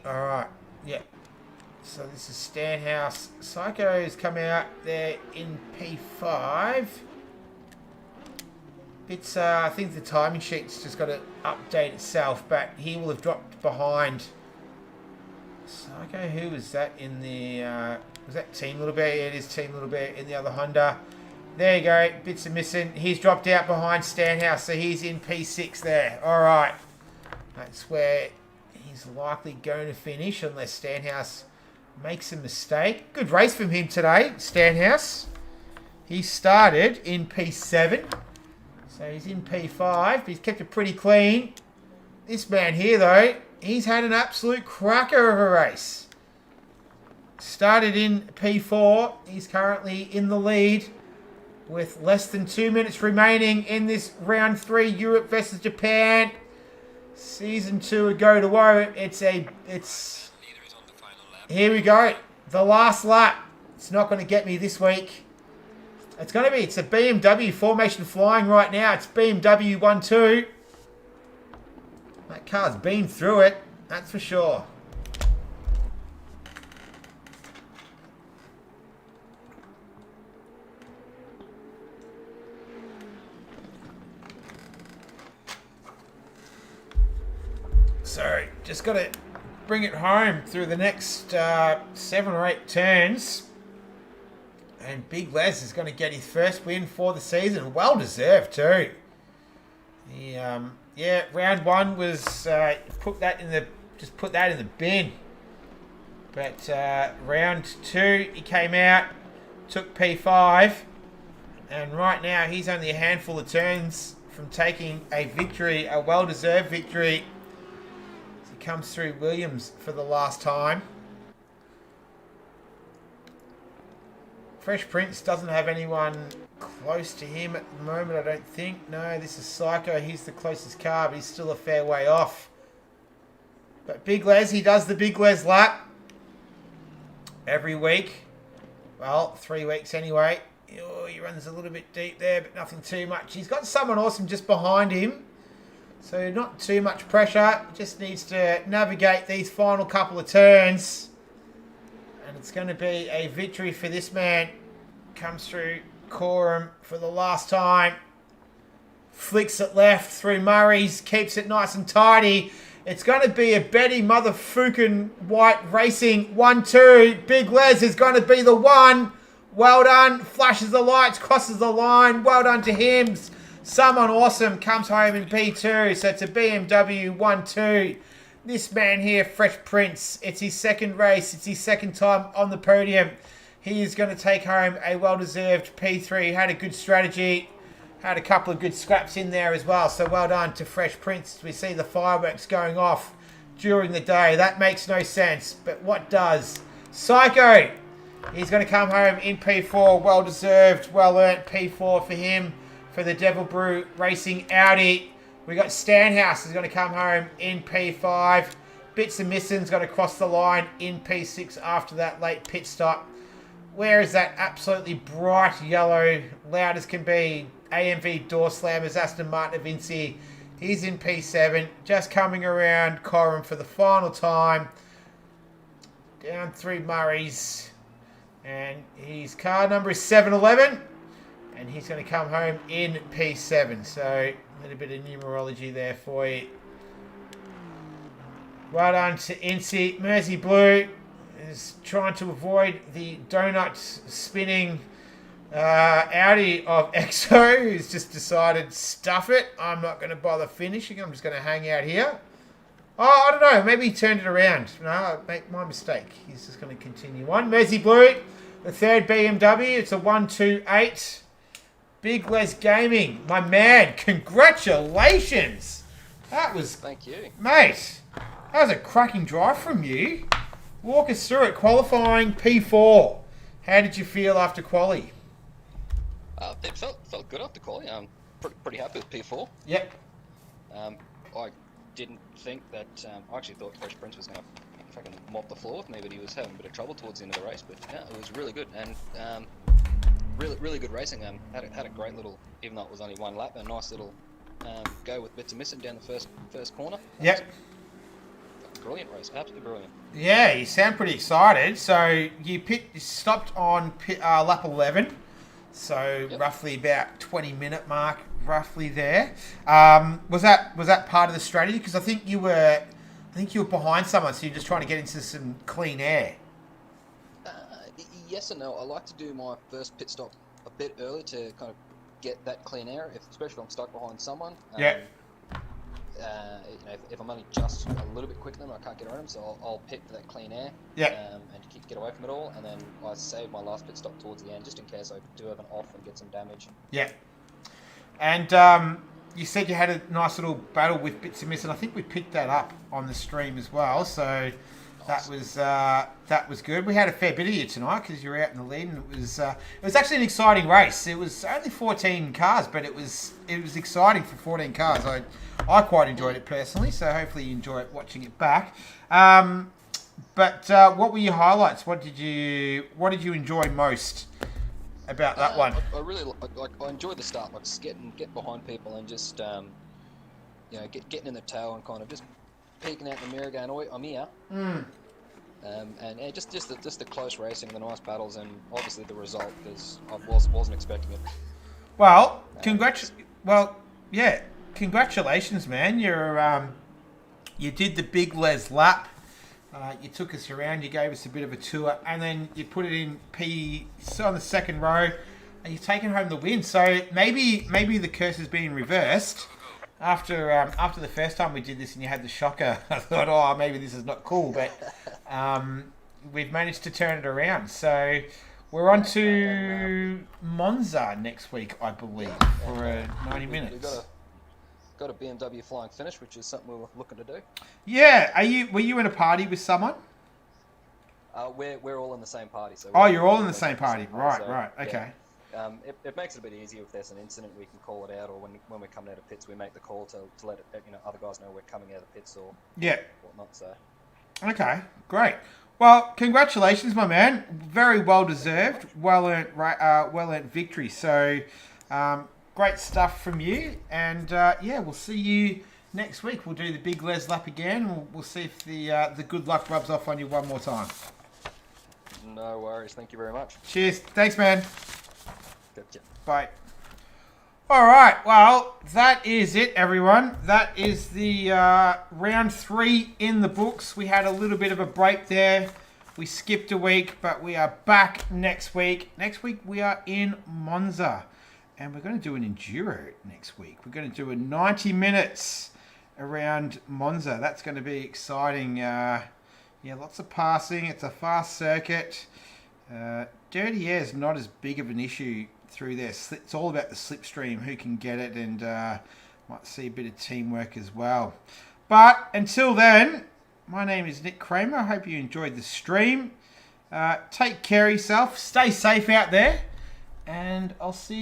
Alright. Yeah. So this is Stanhouse. Psycho's come out there in P5. It's, I think the timing sheet's just got to update itself, but he will have dropped behind. Psycho, who was that in the, was that Team Little Bear? Yeah, it is Team Little Bear in the other Honda. There you go, bits are missing. He's dropped out behind Stanhouse, so he's in P6 there. All right. That's where he's likely going to finish, unless Stanhouse makes a mistake. Good race from him today, Stanhouse. He started in P7. So he's in P5, but he's kept it pretty clean. This man here, though, he's had an absolute cracker of a race. Started in P4. He's currently in the lead with less than 2 minutes remaining in this round 3 Europe versus Japan. Season 2 of Go2Whoa. It's here we go. The last lap. It's not going to get me this week. It's a BMW formation flying right now. It's BMW 1-2. That car's been through it, that's for sure. So, just got to bring it home through the next 7 or 8 turns. And Big Les is going to get his first win for the season. Well deserved too. He Yeah, round 1 was put that in the bin. But round 2, he came out, took P5, and right now he's only a handful of turns from taking a victory, a well-deserved victory. As he comes through Williams for the last time. Fresh Prince doesn't have anyone close to him at the moment, I don't think. No, this is Psycho. He's the closest car, but he's still a fair way off. But Big Les, he does the Big Les lap every week. Well, 3 weeks anyway. Oh, he runs a little bit deep there, but nothing too much. He's got someone awesome just behind him. So not too much pressure. Just needs to navigate these final couple of turns. And it's going to be a victory for this man. Comes through Coram for the last time. Flicks it left through Murray's. Keeps it nice and tidy. It's going to be a Betty Motherfucking White Racing 1-2. Big Les is going to be the one. Well done. Flashes the lights. Crosses the line. Well done to him. Someone awesome comes home in P2. So it's a BMW 1-2. This man here, Fresh Prince, it's his second race. It's his second time on the podium. He is going to take home a well-deserved P3. Had a good strategy. Had a couple of good scraps in there as well. So well done to Fresh Prince. We see the fireworks going off during the day. That makes no sense. But what does? Psycho. He's going to come home in P4. Well-deserved, well-earned P4 for him. For the Devil Brew Racing Audi. We got Stanhouse is going to come home in P5. Bits and Misson's going to cross the line in P6 after that late pit stop. Where is that absolutely bright yellow, loud as can be, AMV door slammers, Aston Martin Vinci? He's in P7, just coming around Coram for the final time. Down through Murray's. And his car number is 711. And he's going to come home in P7. So, a little bit of numerology there for you. Well done to Incy. Mersey Blue is trying to avoid the donut spinning Audi of EXO, who's just decided, stuff it. I'm not going to bother finishing. I'm just going to hang out here. Oh, I don't know. Maybe he turned it around. No, I make my mistake. He's just going to continue on. Mersey Blue, the third BMW. It's a 128. Big Les Gaming, my man, congratulations. That was... Thank you. Mate, that was a cracking drive from you. Walk us through it. Qualifying P4. How did you feel after quali? It felt good after quali. I'm pretty happy with P4. Yep. I didn't think that... I actually thought Fresh Prince was going to fucking mop the floor with me, but he was having a bit of trouble towards the end of the race. But yeah, it was really good. And... Really good racing. Had a great little, even though it was only one lap, a nice little go with bits of missing down the first corner. Yep. Brilliant race, absolutely brilliant. Yeah, you sound pretty excited. So you stopped on lap 11, so yep. Roughly about 20-minute mark, roughly there. Was that part of the strategy? Because I think you were behind someone, so you're just trying to get into some clean air. Yes and no. I like to do my first pit stop a bit early to kind of get that clean air, especially if I'm stuck behind someone. Yeah. If I'm only just a little bit quicker than them, I can't get around them, so I'll pit for that clean air. Yeah. And get away from it all, and then I save my last pit stop towards the end, just in case I do have an off and get some damage. Yeah. And you said you had a nice little battle with Bits and Miss, and I think we picked that up on the stream as well. So. That was good. We had a fair bit of you tonight because you were out in the lead, and it was actually an exciting race. It was only 14 cars, but it was exciting for 14 cars. I quite enjoyed it personally, so hopefully you enjoy it watching it back. But what were your highlights? What did you enjoy most about that one? I really I enjoyed the start, like just getting behind people and just getting in the tail and kind of just peeking out in the mirror, going, "Oi, I'm here." Mm. And just the close racing, the nice battles, and obviously the result, because I wasn't expecting it. Well, congratulations, man. You did the Big Les lap. You took us around. You gave us a bit of a tour, and then you put it in P on the second row, and you've taken home the win. So maybe the curse is being reversed. After the first time we did this and you had the shocker, I thought, oh, maybe this is not cool, but we've managed to turn it around. So we're on to Monza next week, I believe, for 90 minutes. We've got a BMW flying finish, which is something we were looking to do. Yeah, were you in a party with someone? We're all in the same party. So you're all in the same party. Right, okay. Yeah. It makes it a bit easier if there's an incident, we can call it out, or when we're coming out of pits, we make the call to let other guys know we're coming out of pits or whatnot. So. Okay, great. Well, congratulations, my man. Very well deserved, well earned victory. So, great stuff from you. And we'll see you next week. We'll do the big Les lap again. We'll see if the good luck rubs off on you one more time. No worries. Thank you very much. Cheers. Thanks, man. Gotcha. Bye. All right. Well, that is it, everyone. That is the round 3 in the books. We had a little bit of a break there. We skipped a week, but we are back next week. Next week, we are in Monza. And we're going to do an enduro next week. We're going to do a 90 minutes around Monza. That's going to be exciting. Lots of passing. It's a fast circuit. Dirty air is not as big of an issue through there. It's all about the slipstream, who can get it, and might see a bit of teamwork as well. But until then, my name is Nick Kramer. I hope you enjoyed the stream. Take care of yourself. Stay safe out there. And I'll see you.